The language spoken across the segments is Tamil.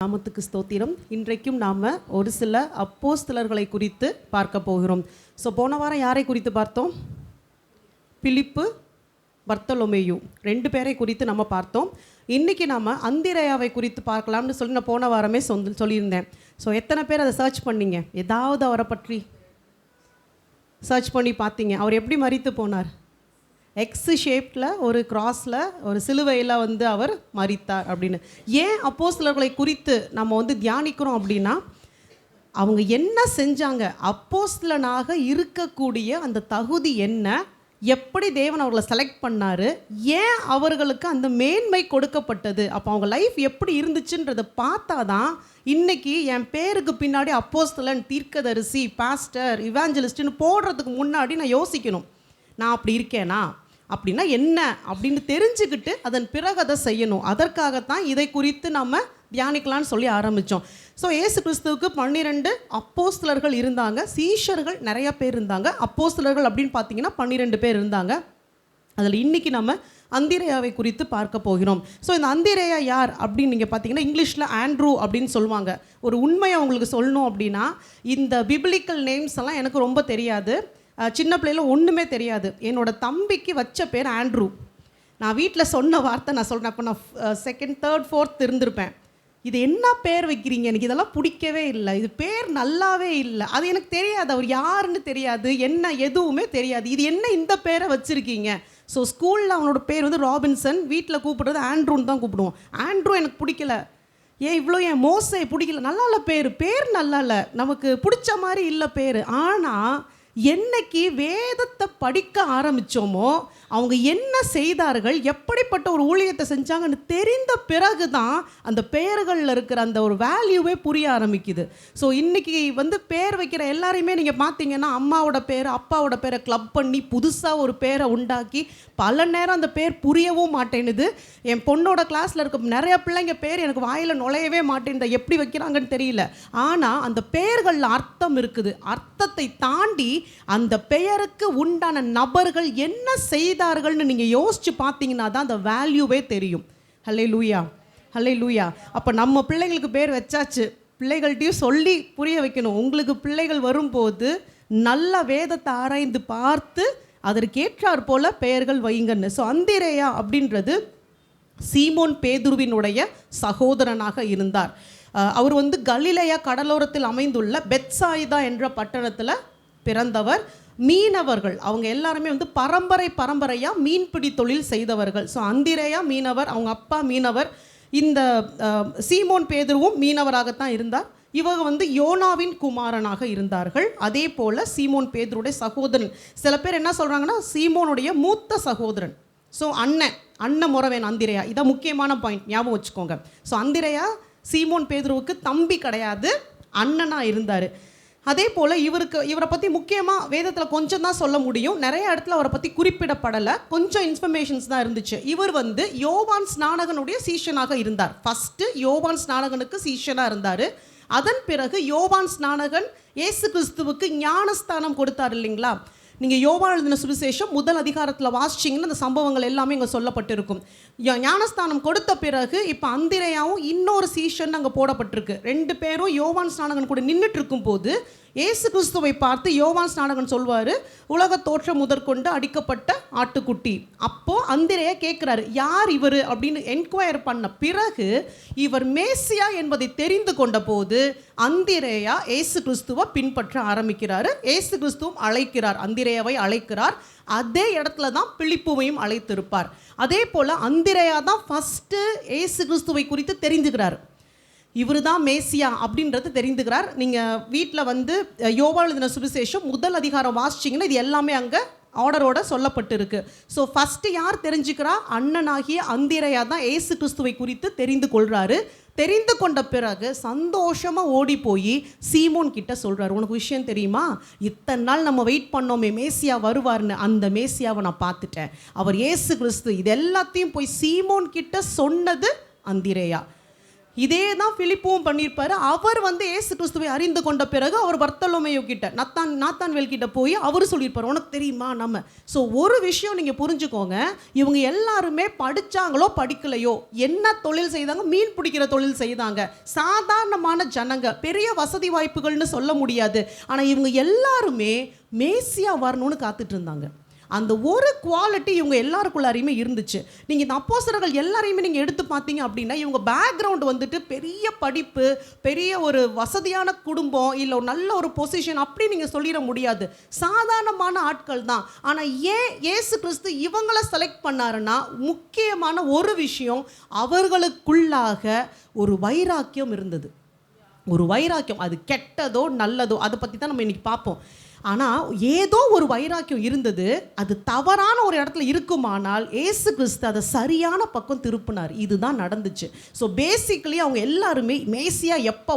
நாமத்துக்கு ஸ்தோத்திரம். இன்றைக்கும் நாம் ஒரு சில அப்போஸ்தலர்களை குறித்து பார்க்க போகிறோம். போன வாரம் யாரை குறித்து பார்த்தோம்? பிலிப்பு, பர்த்தலோமேயு, 2 பேரை குறித்து நம்ம பார்த்தோம். இன்றைக்கி நாம் அந்திரேயாவை குறித்து பார்க்கலாம்னு சொல்லி நான் போன வாரமே சொல்லியிருந்தேன். எத்தனை பேர் அதை சர்ச் பண்ணிங்க? ஏதாவது அவரை பற்றி சர்ச் பண்ணி பார்த்தீங்க? அவர் எப்படி மரித்து போனார்? எக்ஸ் ஷேப்பில் ஒரு கிராஸில் ஒரு சிலுவையில் அவர் மரித்தார் அப்படின்னு. ஏன் அப்போஸ்தலர்களை குறித்து நம்ம தியானிக்கிறோம் அப்படின்னா, அவங்க என்ன செஞ்சாங்க, அப்போஸ்தலனாக இருக்கக்கூடிய அந்த தகுதி என்ன, எப்படி தேவன் அவர்களை செலக்ட் பண்ணார், ஏன் அவர்களுக்கு அந்த மேன்மை கொடுக்கப்பட்டது, அப்போ அவங்க லைஃப் எப்படி இருந்துச்சுன்றதை பார்த்தா தான் இன்றைக்கி என் பேருக்கு பின்னாடி அப்போஸ்தலன், தீர்க்கதரிசி, பாஸ்டர், இவாஞ்சலிஸ்ட்னு போடுறதுக்கு முன்னாடி நான் யோசிக்கணும், நான் அப்படி இருக்கேனா, அப்படின்னா என்ன அப்படின்னு தெரிஞ்சுக்கிட்டு அதன் பிறகு அதை செய்யணும். அதற்காகத்தான் இதை குறித்து நம்ம தியானிக்கலான்னு சொல்லி ஆரம்பித்தோம். இயேசு கிறிஸ்துவுக்கு 12 அப்போஸ்தலர்கள் இருந்தாங்க, சீஷர்கள் நிறைய பேர் இருந்தாங்க. அப்போஸ்தலர்கள் அப்படின்னு பார்த்தீங்கன்னா 12 பேர் இருந்தாங்க. அதில் இன்றைக்கி நம்ம அந்திரேயாவை குறித்து பார்க்க போகிறோம். இந்த அந்திரேயா யார் அப்படின்னு நீங்கள் பார்த்தீங்கன்னா இங்கிலீஷில் ஆண்ட்ரூ அப்படின்னு சொல்லுவாங்க. ஒரு உண்மையை உங்களுக்கு சொல்லணும் அப்படின்னா, இந்த பிப்ளிக்கல் நேம்ஸ் எல்லாம் எனக்கு ரொம்ப தெரியாது. சின்ன பிள்ளையில் ஒன்றுமே தெரியாது. என்னோடய தம்பிக்கு வச்ச பேர் ஆண்ட்ரூ. நான் வீட்டில் சொன்ன வார்த்தை நான் சொல்கிறேன். அப்போ நான் 2nd 3rd 4th இருந்திருப்பேன். இது என்ன பேர் வைக்கிறீங்க, எனக்கு இதெல்லாம் பிடிக்கவே இல்லை, இது பேர் நல்லாவே இல்லை, அது எனக்கு தெரியாது, அவர் யாருன்னு தெரியாது, என்ன எதுவுமே தெரியாது, இது என்ன இந்த பேரை வச்சுருக்கீங்க. ஸ்கூலில் அவனோட பேர் ராபின்சன், வீட்டில் கூப்பிடுறது ஆண்ட்ரூன்னு தான் கூப்பிடுவோம். ஆண்ட்ரூ எனக்கு பிடிக்கல, ஏன் இவ்வளோ, ஏன் மோசே பிடிக்கல, நல்லா இல்லை பேர் நல்லா இல்லை, நமக்கு பிடிச்ச மாதிரி இல்லை பேர். ஆனால் என்னைக்கு வேதத்தை படிக்க ஆரம்பித்தோமோ, அவங்க என்ன செய்தார்கள், எப்படிப்பட்ட ஒரு ஊழியத்தை செஞ்சாங்கன்னு தெரிந்த பிறகு தான் அந்த பெயர்களில் இருக்கிற அந்த ஒரு வேல்யூவே புரிய ஆரம்பிக்குது. இன்றைக்கி பேர் வைக்கிற எல்லாரையுமே நீங்கள் பார்த்தீங்கன்னா, அம்மாவோட பேர் அப்பாவோட பேரை கிளப் பண்ணி புதுசாக ஒரு பேரை உண்டாக்கி பல நேரம் அந்த பேர் புரியவும் மாட்டேனுது. என் பொண்ணோட கிளாஸில் இருக்க நிறைய பிள்ளைங்க பேர் எனக்கு வாயில் நுழையவே மாட்டேன், எப்படி வைக்கிறாங்கன்னு தெரியல. ஆனால் அந்த பெயர்களில் அர்த்தம் இருக்குது. அர்த்தத்தை தாண்டி அந்த பெயருக்கு உண்டான நபர்கள் என்ன செய்தார்கள்னு நீங்கள் யோசித்து பார்த்தீங்கன்னா தான் அந்த வேல்யூவே தெரியும். ஹல்லேலூயா, ஹல்லேலூயா. அப்போ நம்ம பிள்ளைங்களுக்கு பேர் வச்சாச்சு, பிள்ளைகள்கிட்டையும் சொல்லி புரிய வைக்கணும். உங்களுக்கு பிள்ளைகள் வரும்போது நல்ல வேதத்தை ஆராய்ந்து பார்த்து அதற்கேற்றாற் போல பெயர்கள் வைங்கன்னு. அந்திரேயா அப்படின்றது சீமோன் பேதுருவினுடைய சகோதரனாக இருந்தார். அவர் கலிலேயா கடலோரத்தில் அமைந்துள்ள பெத்சாயிதா என்ற பட்டணத்தில் பிறந்தவர். மீனவர்கள் அவங்க எல்லாருமே பரம்பரையாக மீன்பிடி தொழில் செய்தவர்கள். அந்திரேயா மீனவர், அவங்க அப்பா மீனவர். இந்த சீமோன் பேதுருவும் மீனவராகத்தான் இருந்தார். இவங்க யோனாவின் குமாரனாக இருந்தார்கள். அதே போல் சீமோன் பேதுருடைய சகோதரன். சில பேர் என்ன சொல்கிறாங்கன்னா, சீமோனுடைய மூத்த சகோதரன். அண்ணன் முறவேன் அந்திரேயா. இதான் முக்கியமான பாயிண்ட், ஞாபகம் வச்சுக்கோங்க. அந்திரேயா சீமோன் பேதுருவுக்கு தம்பி கிடையாது, அண்ணனாக இருந்தார். அதே போல் இவரை பற்றி முக்கியமாக வேதத்தில் கொஞ்சம் தான் சொல்ல முடியும், நிறைய இடத்துல அவரை பற்றி குறிப்பிடப்படலை, கொஞ்சம் இன்ஃபர்மேஷன்ஸ் தான் இருந்துச்சு. இவர் யோவான் ஸ்நானகனுடைய சீஷனாக இருந்தார். ஃபஸ்ட்டு யோவான் ஸ்நானகனுக்கு சீஷனாக இருந்தார். அதன் பிறகு யோவான் ஸ்நானகன் இயேசு கிறிஸ்துவுக்கு ஞானஸ்தானம் கொடுத்தார் இல்லைங்களா. நீங்கள் யோவான் எழுதின சுவிசேஷம் 1 அதிகாரத்தில் வாசிச்சிங்கன்னா அந்த சம்பவங்கள் எல்லாமே இங்கே சொல்லப்பட்டிருக்கும். ஞானஸ்தானம் கொடுத்த பிறகு இப்போ அந்திரேயாவும் இன்னொரு சீஷன் அங்கே போடப்பட்டிருக்கு. 2 பேரும் யோவான் ஸ்நானகன் கூட நின்றுட்டு இருக்கும்போது இயேசு கிறிஸ்துவை பார்த்து யோவான் ஸ்நானகன் சொல்வார், உலக தோற்றம் முதற்கொண்டு அடிக்கப்பட்ட ஆட்டுக்குட்டி. அப்போது அந்திரேயா கேட்குறாரு, யார் இவர் அப்படின்னு என்கொயர் பண்ண பிறகு இவர் மேசியா என்பதை தெரிந்து கொண்ட போது அந்திரேயா இயேசு கிறிஸ்துவை பின்பற்ற ஆரம்பிக்கிறாரு. இயேசு கிறிஸ்துவும் அழைக்கிறார், அந்திரேயாவை அழைக்கிறார். அதே இடத்துல தான் பிலிப்புவையும் அழைத்திருப்பார். அதே போல் அந்திரேயா தான் ஃபஸ்ட்டு இயேசு கிறிஸ்துவை குறித்து தெரிஞ்சுக்கிறார். இவர் தான் மேசியா அப்படின்றது தெரிந்துக்கிறார். நீங்கள் வீட்டில் யோவான் எழுதின சுவிசேஷம் 1 அதிகாரம் வாசிச்சிங்கன்னா இது எல்லாமே அங்கே ஆர்டரோட சொல்லப்பட்டு இருக்கு. ஃபஸ்ட்டு யார் தெரிஞ்சுக்கிறா? அண்ணனாகிய அந்திரேயா தான் இயேசு கிறிஸ்துவை குறித்து தெரிந்து கொள்கிறாரு. தெரிந்து கொண்ட பிறகு சந்தோஷமாக ஓடி போய் சீமோன் கிட்ட சொல்கிறார், உனக்கு விஷயம் தெரியுமா, இத்தனை நாள் நம்ம வெயிட் பண்ணோமே மேசியா வருவார்னு, அந்த மேசியாவை நான் பார்த்துட்டேன், அவர் இயேசு கிறிஸ்து. இது எல்லாத்தையும் போய் சீமோன் கிட்ட சொன்னது அந்திரேயா. இதே தான் பிலிப்புவும் பண்ணியிருப்பாரு. அவர் இயேசு கிறிஸ்துவை அறிந்து கொண்ட பிறகு அவர் பர்த்தலோமேயு கிட்ட நாத்தான்வேல் கிட்ட போய் அவர் சொல்லியிருப்பார், உனக்கு தெரியுமா நம்ம. ஸோ ஒரு விஷயம் நீங்கள் புரிஞ்சுக்கோங்க, இவங்க எல்லாருமே படித்தாங்களோ படிக்கலையோ, என்ன தொழில் செய்தாங்க, மீன் பிடிக்கிற தொழில் செய்தாங்க. சாதாரணமான ஜனங்க, பெரிய வசதி வாய்ப்புகள்னு சொல்ல முடியாது. ஆனால் இவங்க எல்லாருமே மேசியா வரணும்னு காத்துட்டு இருந்தாங்க. அந்த ஒரு குவாலிட்டி இவங்க எல்லாருக்குள்ளாரையுமே இருந்துச்சு. நீங்கள் இந்த அப்போஸ்தலர்கள் எல்லாரையுமே நீங்கள் எடுத்து பார்த்தீங்க அப்படின்னா, இவங்க பேக்ரவுண்ட் பெரிய படிப்பு, பெரிய ஒரு வசதியான குடும்பம், இல்லை ஒரு நல்ல ஒரு பொசிஷன் அப்படி நீங்கள் சொல்லிட முடியாது. சாதாரணமான ஆட்கள் தான். ஆனால் ஏன் இயேசு கிறிஸ்து இவங்களை செலக்ட் பண்ணாருன்னா, முக்கியமான ஒரு விஷயம், அவர்களுக்குள்ளாக ஒரு வைராக்கியம் இருந்தது. ஒரு வைராக்கியம், அது கெட்டதோ நல்லதோ அதை பற்றி தான் நம்ம இன்னைக்கு பார்ப்போம். ஆனால் ஏதோ ஒரு வைராக்கியம் இருந்தது. அது தவறான ஒரு இடத்துல இருக்குமானால் இயேசு கிறிஸ்து அதை சரியான பக்கம் திருப்பினார். இதுதான் நடந்துச்சு. ஸோ பேசிக்கலி அவங்க எல்லாருமே மேசியா எப்போ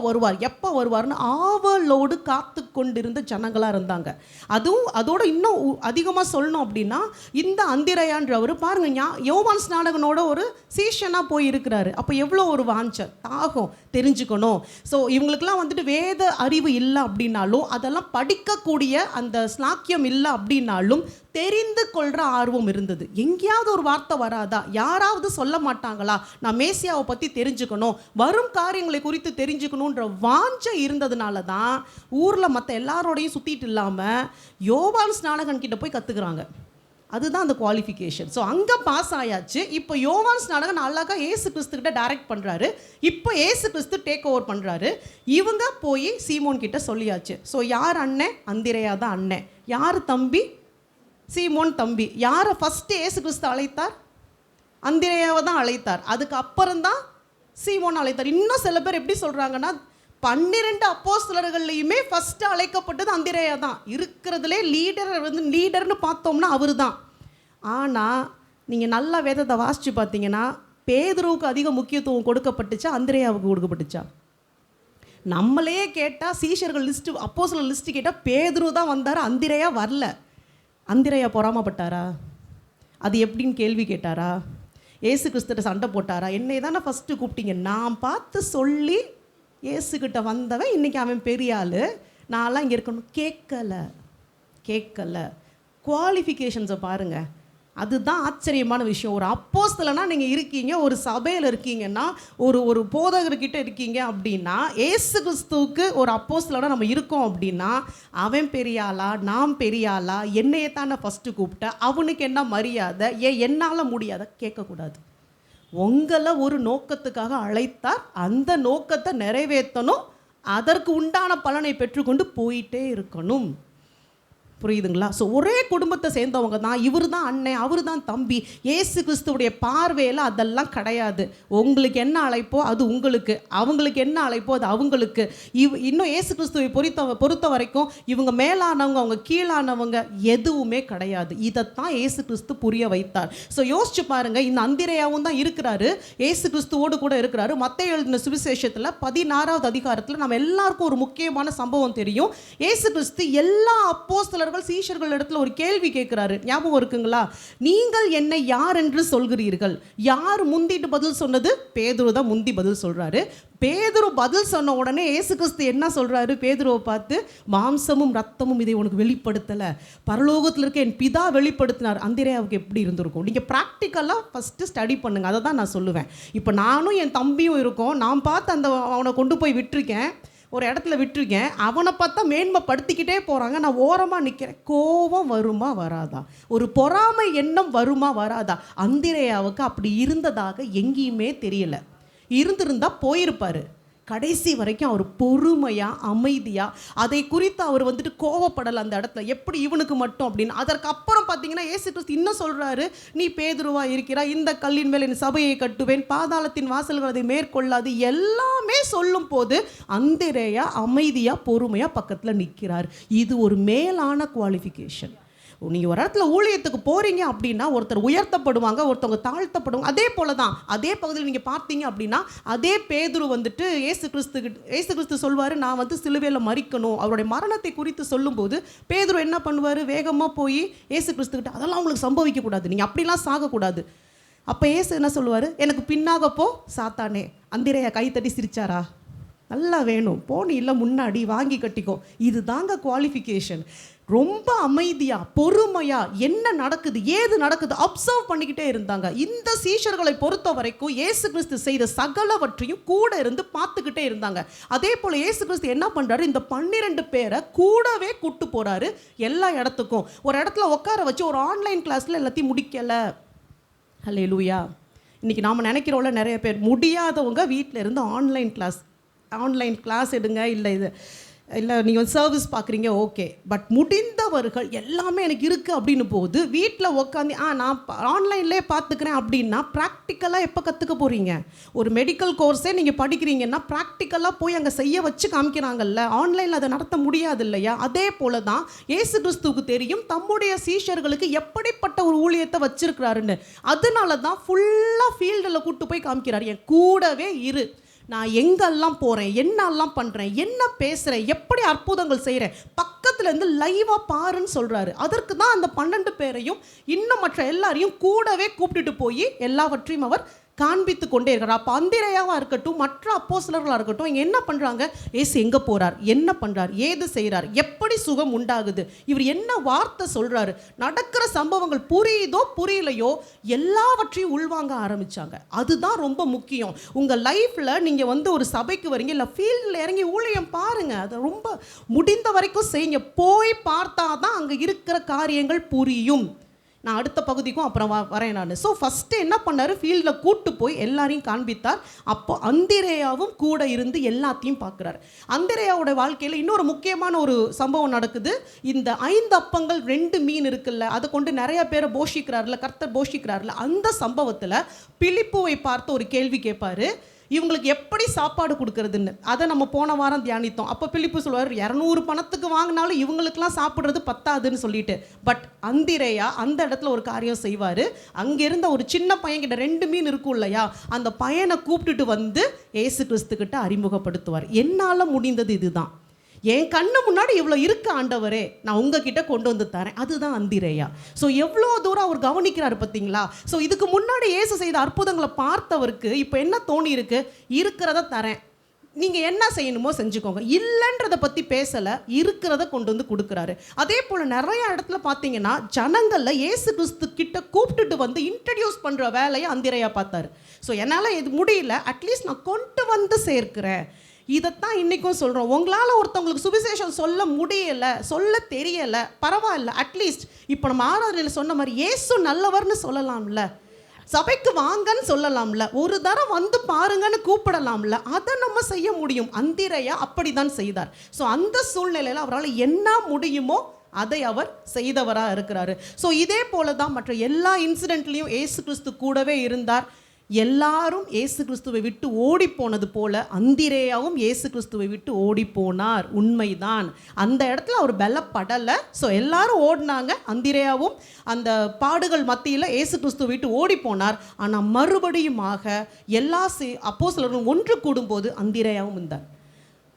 வருவார்னு ஆவலோடு காத்து கொண்டிருந்த ஜனங்களாக இருந்தாங்க. அதுவும் அதோட இன்னும் அதிகமாக சொல்லணும் அப்படின்னா, இந்த அந்திரேயான்றவர் பாருங்க, யோவான் ஸ்நானகனோட ஒரு சீஷனாக போய் இருக்கிறாரு. அப்போ எவ்வளோ ஒரு வாஞ்ச தாகம் தெரிஞ்சுக்கணும். ஸோ இவங்களுக்கெல்லாம் வேத அறிவு இல்லை அப்படின்னாலும், அதெல்லாம் படிக்கக்கூடிய அந்த ஸ்லாக்கியம் இல்லை அப்படின்னாலும் தெரிந்து கொள்கிற ஆர்வம் இருந்தது. எங்கேயாவது ஒரு வார்த்தை வராதா, யாராவது சொல்ல மாட்டாங்களா, நான் மேசியாவை பற்றி தெரிஞ்சுக்கணும், வரும் காரியங்களை குறித்து தெரிஞ்சுக்கணுன்ற வாஞ்சை இருந்ததுனால தான் ஊரில் மற்ற எல்லாரோடையும் சுற்றிட்டு இல்லாமல் யோவான் ஸ்நானகன் கிட்ட போய் கற்றுக்குறாங்க. அதுதான் அந்த குவாலிஃபிகேஷன். ஸோ அங்கே பாஸ் ஆயாச்சு. இப்போ யோவான் ஸ்நானகன் அழகாக ஏசு கிறிஸ்துக்கிட்ட டைரக்ட் பண்ணுறாரு. இப்போ ஏசு கிறிஸ்து டேக் ஓவர் பண்ணுறாரு. இவங்க போய் சீமோன் கிட்ட சொல்லியாச்சு. ஸோ யார் அண்ணன்? அந்திரேயா தான் அண்ணன். யார் தம்பி? சீமோன் தம்பி. யாரை ஃபஸ்ட்டு ஏசு கிறிஸ்து அழைத்தார்? அந்திரேயாவை தான் அழைத்தார். அதுக்கு அப்புறம்தான் சீமோன் அழைத்தார். இன்னும் சில பேர் எப்படி சொல்கிறாங்கன்னா, 12 அப்போஸ்தலர்கள்லையுமே ஃபஸ்ட்டு அழைக்கப்பட்டது அந்திரேயா தான். இருக்கிறதுலே லீடர்னு பார்த்தோம்னா அவர் தான். ஆனால் நீங்கள் நல்லா வேதத்தை வாசித்து பார்த்தீங்கன்னா, பேதுருவுக்கு அதிக முக்கியத்துவம் கொடுக்கப்பட்டுச்சா, அந்திரேயாவுக்கு கொடுக்கப்பட்டுச்சா? நம்மளே கேட்டால் சீஷர்கள் லிஸ்ட்டு, அப்போஸ்தலர் லிஸ்ட்டு கேட்டால் பேதுரு தான் வந்தார், அந்திரேயா வரல. அந்திரேயா பொறாமப்பட்டாரா? அது எப்படின்னு கேள்வி கேட்டாரா? ஏசு கிறிஸ்துட்ட சண்டை போட்டாரா? என்னை தானே ஃபஸ்ட்டு கூப்பிட்டீங்க, நான் பார்த்து சொல்லி ஏசுக்கிட்ட வந்தவன் இன்றைக்கி அவன் பெரிய ஆள், நான்லாம் இங்கே இருக்கணும். கேட்கல. குவாலிஃபிகேஷன்ஸை பாருங்கள். அதுதான் ஆச்சரியமான விஷயம். ஒரு அப்போஸ்தலனா நீங்கள் இருக்கீங்க, ஒரு சபையில் இருக்கீங்கன்னா, ஒரு போதகர்கிட்ட இருக்கீங்க அப்படின்னா, ஏசு கிறிஸ்துவுக்கு ஒரு அப்போஸ்தலனா நம்ம இருக்கோம் அப்படின்னா, அவன் பெரிய ஆளா, நாம் பெரிய ஆளா, என்னையே தானே ஃபஸ்ட்டு கூப்பிட்ட, அவனுக்கு என்ன மரியாதை, என்னால் முடியாத கேட்கக்கூடாது. உங்களை ஒரு நோக்கத்துக்காக அழைத்தார், அந்த நோக்கத்தை நிறைவேற்றணும், அதற்கு உண்டான பலனை பெற்றுக்கொண்டு போயிட்டே இருக்கணும். புரியுதுங்களா? ஸோ ஒரே குடும்பத்தை சேர்ந்தவங்க தான். இவர் தான் அண்ணன், அவர் தான் தம்பி. ஏசு கிறிஸ்துவுடைய பார்வையில் அதெல்லாம் கிடையாது. உங்களுக்கு என்ன அழைப்போ அது உங்களுக்கு, அவங்களுக்கு என்ன அழைப்போ அது அவங்களுக்கு. இன்னும் ஏசு கிறிஸ்துவை பொறுத்த வரைக்கும் இவங்க மேலானவங்க, அவங்க கீழானவங்க எதுவுமே கிடையாது. இதைத்தான் ஏசு கிறிஸ்து புரிய வைத்தார். ஸோ யோசிச்சு பாருங்கள், இந்த அந்திரேயாவும் தான் இருக்கிறாரு, ஏசு கிறிஸ்துவோடு கூட இருக்கிறாரு. மத்தேயு எழுதின சுவிசேஷத்தில் 16வது அதிகாரத்தில் நம்ம எல்லாருக்கும் ஒரு முக்கியமான சம்பவம் தெரியும். ஏசு கிறிஸ்து எல்லா அப்போஸ்தலர்கள் சீஷர்கள் இடத்துல ஒரு கேள்வி கேட்கிறாரு. ஞாபகம் இருக்குங்களா? நீங்கள் என்னை யார் என்று சொல்கிறீர்கள்? யார் முந்திட்டு பதில் சொன்னது? பேதுரு தான் முந்தி பதில் சொல்றாரு. பேதுரு பதில் சொன்ன உடனே ஏசு கிறிஸ்து என்ன சொல்றாரு? பேதுருவை பார்த்து, மாம்சமும் ரத்தமும் இதை உனக்கு வெளிப்படுத்தல, பரலோகத்தில் இருக்க என் பிதா வெளிப்படுத்தினார். அந்திரேயாவுக்கு எப்படி இருந்திருக்கும்? நீங்கள் ப்ராக்டிக்கலாக ஃபஸ்ட்டு ஸ்டடி பண்ணுங்க. அதை தான் நான் சொல்லுவேன். இப்போ நானும் என் தம்பியும் இருக்கோம். நான் பார்த்து அவனை கொண்டு போய் விட்டுருக்கேன், ஒரு இடத்துல விட்டுருக்கேன். அவனை பார்த்தா மேன்மைப்படுத்திக்கிட்டே போகிறாங்க, நான் ஓரமாக நிற்கிறேன். கோபம் வருமா வராதா? ஒரு பொறாமை எண்ணம் வருமா வராதா? அந்திரேயாவுக்கு அப்படி இருந்ததாக எங்கேயுமே தெரியல. இருந்திருந்தால் போயிருப்பார். கடைசி வரைக்கும் அவர் பொறுமையாக, அமைதியாக, அதை குறித்து அவர் கோவப்படலை அந்த இடத்துல, எப்படி இவனுக்கு மட்டும் அப்படின்னு. அதற்கப்புறம் பார்த்தீங்கன்னா ஏசு கிறிஸ்து இன்னும் சொல்கிறாரு, நீ பேதுருவா இருக்கிறா, இந்த கல்லின் மேல் என் சபையை கட்டுவேன், பாதாளத்தின் வாசல்கள் அதை மேற்கொள்ளாது, எல்லாமே சொல்லும் போது அந்திரேயா அமைதியாக பொறுமையாக பக்கத்தில் நிற்கிறார். இது ஒரு மேலான குவாலிஃபிகேஷன். நீங்கள் ஒரு இடத்துல ஊழியத்துக்கு போகிறீங்க அப்படின்னா, ஒருத்தர் உயர்த்தப்படுவாங்க, ஒருத்தவங்க தாழ்த்தப்படுவாங்க. அதே போல தான் அதே பகுதியில் நீங்கள் பார்த்தீங்க அப்படின்னா, அதே பேதுரு ஏசு கிறிஸ்து சொல்வார், நான் சிலுவையில் மரிக்கணும். அவருடைய மரணத்தை குறித்து சொல்லும்போது பேதுரு என்ன பண்ணுவார்? வேகமாக போய் ஏசு கிறிஸ்துக்கிட்ட, அதெல்லாம் உங்களுக்கு சம்பவிக்கக்கூடாது, நீங்கள் அப்படிலாம் சாகக்கூடாது, அப்போ ஏசு என்ன சொல்லுவார்? எனக்கு பின்னாக போ சாத்தானே. அந்திரேயா கை தட்டி சிரிச்சாரா? நல்லா வேணும் போனி இல்லை முன்னாடி வாங்கி கட்டிக்கோ. இது தாங்க குவாலிஃபிகேஷன். ரொம்ப அமைதியாக பொறுமையாக என்ன நடக்குது ஏது நடக்குது அப்சர்வ் பண்ணிக்கிட்டே இருந்தாங்க. இந்த சீஷர்களை பொறுத்த வரைக்கும் இயேசு கிறிஸ்து செய்த சகலவற்றையும் கூட இருந்து பார்த்துக்கிட்டே இருந்தாங்க. அதே போல் இயேசு கிறிஸ்து என்ன பண்ணுறாரு? இந்த 12 பேரை கூடவே கூட்டு போகிறாரு எல்லா இடத்துக்கும். ஒரு இடத்துல உட்கார வச்சு ஒரு ஆன்லைன் கிளாஸில் எல்லாத்தையும் முடிக்கலை. ஹல்லேலூயா. இன்றைக்கி நாம் நினைக்கிறோம்ல, நிறைய பேர் முடியாதவங்க வீட்டில் இருந்து ஆன்லைன் கிளாஸ் எடுங்க, இல்லை நீங்கள் சர்வீஸ் பார்க்குறீங்க, ஓகே. பட் முடிந்தவர்கள் எல்லாமே எனக்கு இருக்குது அப்படின்னு போது வீட்டில் உட்காந்து நான் ஆன்லைன்லேயே பார்த்துக்கிறேன் அப்படின்னா ப்ராக்டிக்கலாக எப்போ கற்றுக்க போகிறீங்க? ஒரு மெடிக்கல் கோர்ஸே நீங்கள் படிக்கிறீங்கன்னா ப்ராக்டிக்கலாக போய் அங்கே செய்ய வச்சு காமிக்கிறாங்கல்ல. ஆன்லைனில் அதை நடத்த முடியாது இல்லையா? அதே போல தான் இயேசு கிறிஸ்துவுக்கு தெரியும் தம்முடைய சீஷர்களுக்கு எப்படிப்பட்ட ஒரு ஊழியத்தை வச்சிருக்கிறாருன்னு. அதனால தான் ஃபுல்லாக ஃபீல்டில் கூப்பிட்டு போய் காமிக்கிறார். என் கூடவே இரு, நான் எங்கெல்லாம் போகிறேன், என்னெல்லாம் பண்ணுறேன், என்ன பேசுகிறேன், எப்படி அற்புதங்கள் செய்கிறேன், பக்கத்துலேருந்து லைவாக பாருன்னு சொல்கிறாரு. அதற்கு தான் அந்த 12 பேரையும் இன்னும் மற்ற எல்லாரையும் கூடவே கூப்பிட்டுட்டு போய் எல்லாவற்றையும் அவர் காண்பித்து கொண்டே இருக்கிறார். அப்போ அந்திரேயாவாக இருக்கட்டும், மற்ற அப்போஸ்தலர்களாக இருக்கட்டும், இங்கே என்ன பண்ணுறாங்க? ஏசு எங்கே போகிறார், என்ன பண்ணுறார், ஏது செய்கிறார், எப்படி சுகம் உண்டாகுது, இவர் என்ன வார்த்தை சொல்கிறாரு, நடக்கிற சம்பவங்கள் புரியுதோ புரியலையோ எல்லாவற்றையும் உள்வாங்க ஆரம்பித்தாங்க. அதுதான் ரொம்ப முக்கியம். உங்கள் லைஃப்பில் நீங்கள் ஒரு சபைக்கு வரீங்க, இல்லை ஃபீல்டில் இறங்கி ஊழியம் பாருங்கள். அதை ரொம்ப முடிந்த வரைக்கும் செய்யுங்க. போய் பார்த்தா தான் அங்கே இருக்கிற காரியங்கள் புரியும். நான் அடுத்த பகுதிக்கும் அப்புறம் வரேன் நான். ஸோ ஃபஸ்ட்டு என்ன பண்ணார்? ஃபீல்டில் கூட்டு போய் எல்லாரையும் காண்பித்தார். அப்போ அந்திரேயாவும் கூட இருந்து எல்லாத்தையும் பார்க்குறாரு. அந்திரேயாவோட வாழ்க்கையில் இன்னொரு முக்கியமான ஒரு சம்பவம் நடக்குது. இந்த 5 அப்பங்கள் 2 மீன் இருக்குல்ல, அதை கொண்டு நிறைய பேரை போஷிக்கிறார்ல, கர்த்தர் போஷிக்கிறார்ல, அந்த சம்பவத்தில் பிலிப்புவை பார்த்து ஒரு கேள்வி கேட்பார், இவங்களுக்கு எப்படி சாப்பாடு கொடுக்கறதுன்னு. அதை நம்ம போன வாரம் தியானித்தோம். அப்போ பிலிப்பு சொல்லுவார், 200 பணத்துக்கு வாங்கினாலும் இவங்களுக்கெல்லாம் சாப்பிட்றது பத்தாதுன்னு சொல்லிட்டு. பட் அந்திரேயா அந்த இடத்துல ஒரு காரியம் செய்வார். அங்கிருந்த ஒரு சின்ன பையன்கிட்ட 2 மீன் இருக்கும் இல்லையா, அந்த பையனை கூப்பிட்டுட்டு வந்து ஏசு கிறிஸ்துக்கிட்ட அறிமுகப்படுத்துவார். என்னால் முடிந்தது இதுதான், என் கண்ணு முன்னாடி இவ்வளோ இருக்கு ஆண்டவரே, நான் உங்ககிட்ட கொண்டு வந்து தரேன். அதுதான் அந்திரேயா. ஸோ எவ்வளோ தூரம் அவர் கவனிக்கிறார் பார்த்தீங்களா? ஸோ இதுக்கு முன்னாடி இயேசு செய்த அற்புதங்களை பார்த்தவருக்கு இப்போ என்ன தோணி இருக்கு? இருக்கிறத தரேன், நீங்கள் என்ன செய்யணுமோ செஞ்சுக்கோங்க, இல்லைன்றதை பற்றி பேசலை, இருக்கிறத கொண்டு வந்து கொடுக்குறாரு. அதே போல் நிறைய இடத்துல பார்த்தீங்கன்னா ஜனங்களில் இயேசு கிறிஸ்து கிட்ட கூப்பிட்டுட்டு வந்து இன்ட்ரடியூஸ் பண்ணுற வேலையை அந்திரேயா பார்த்தாரு. ஸோ என்னால் இது முடியல, அட்லீஸ்ட் நான் கொண்டு வந்து சேர்க்கிறேன். இதைத்தான் இன்றைக்கும் சொல்கிறோம். உங்களால் ஒருத்தவங்களுக்கு சுவிசேஷம் சொல்ல முடியலை, சொல்ல தெரியலை, பரவாயில்ல, அட்லீஸ்ட் இப்போ நம்ம ஆராதனையில் சொன்ன மாதிரி இயேசு நல்லவர்னு சொல்லலாம்ல, சபைக்கு வாங்கன்னு சொல்லலாம்ல, ஒரு தரம் வந்து பாருங்கன்னு கூப்பிடலாம்ல, அதை நம்ம செய்ய முடியும். அந்திரேயா அப்படி தான் செய்தார். ஸோ அந்த சூழ்நிலையில் அவரால் என்ன முடியுமோ அதை அவர் செய்தவராக இருக்கிறாரு. ஸோ இதே போல தான் மற்ற எல்லா இன்சிடென்ட்லேயும் இயேசு கிறிஸ்து கூடவே இருந்தார். எல்லாரும் இயேசு கிறிஸ்துவை விட்டு ஓடி போனது போல அந்திரேயாவும் இயேசு கிறிஸ்துவை விட்டு ஓடி போனார். உண்மைதான், அந்த இடத்துல அவர் பலப்படலை. ஸோ எல்லாரும் ஓடினாங்க, அந்திரேயாவும் அந்த பாடுகள் மத்தியில் இயேசு கிறிஸ்துவை விட்டு ஓடி போனார். ஆனால் மறுபடியுமாக எல்லா அப்போஸ்தலர்களும் ஒன்று கூடும்போது அந்திரேயாவும் இருந்தார்.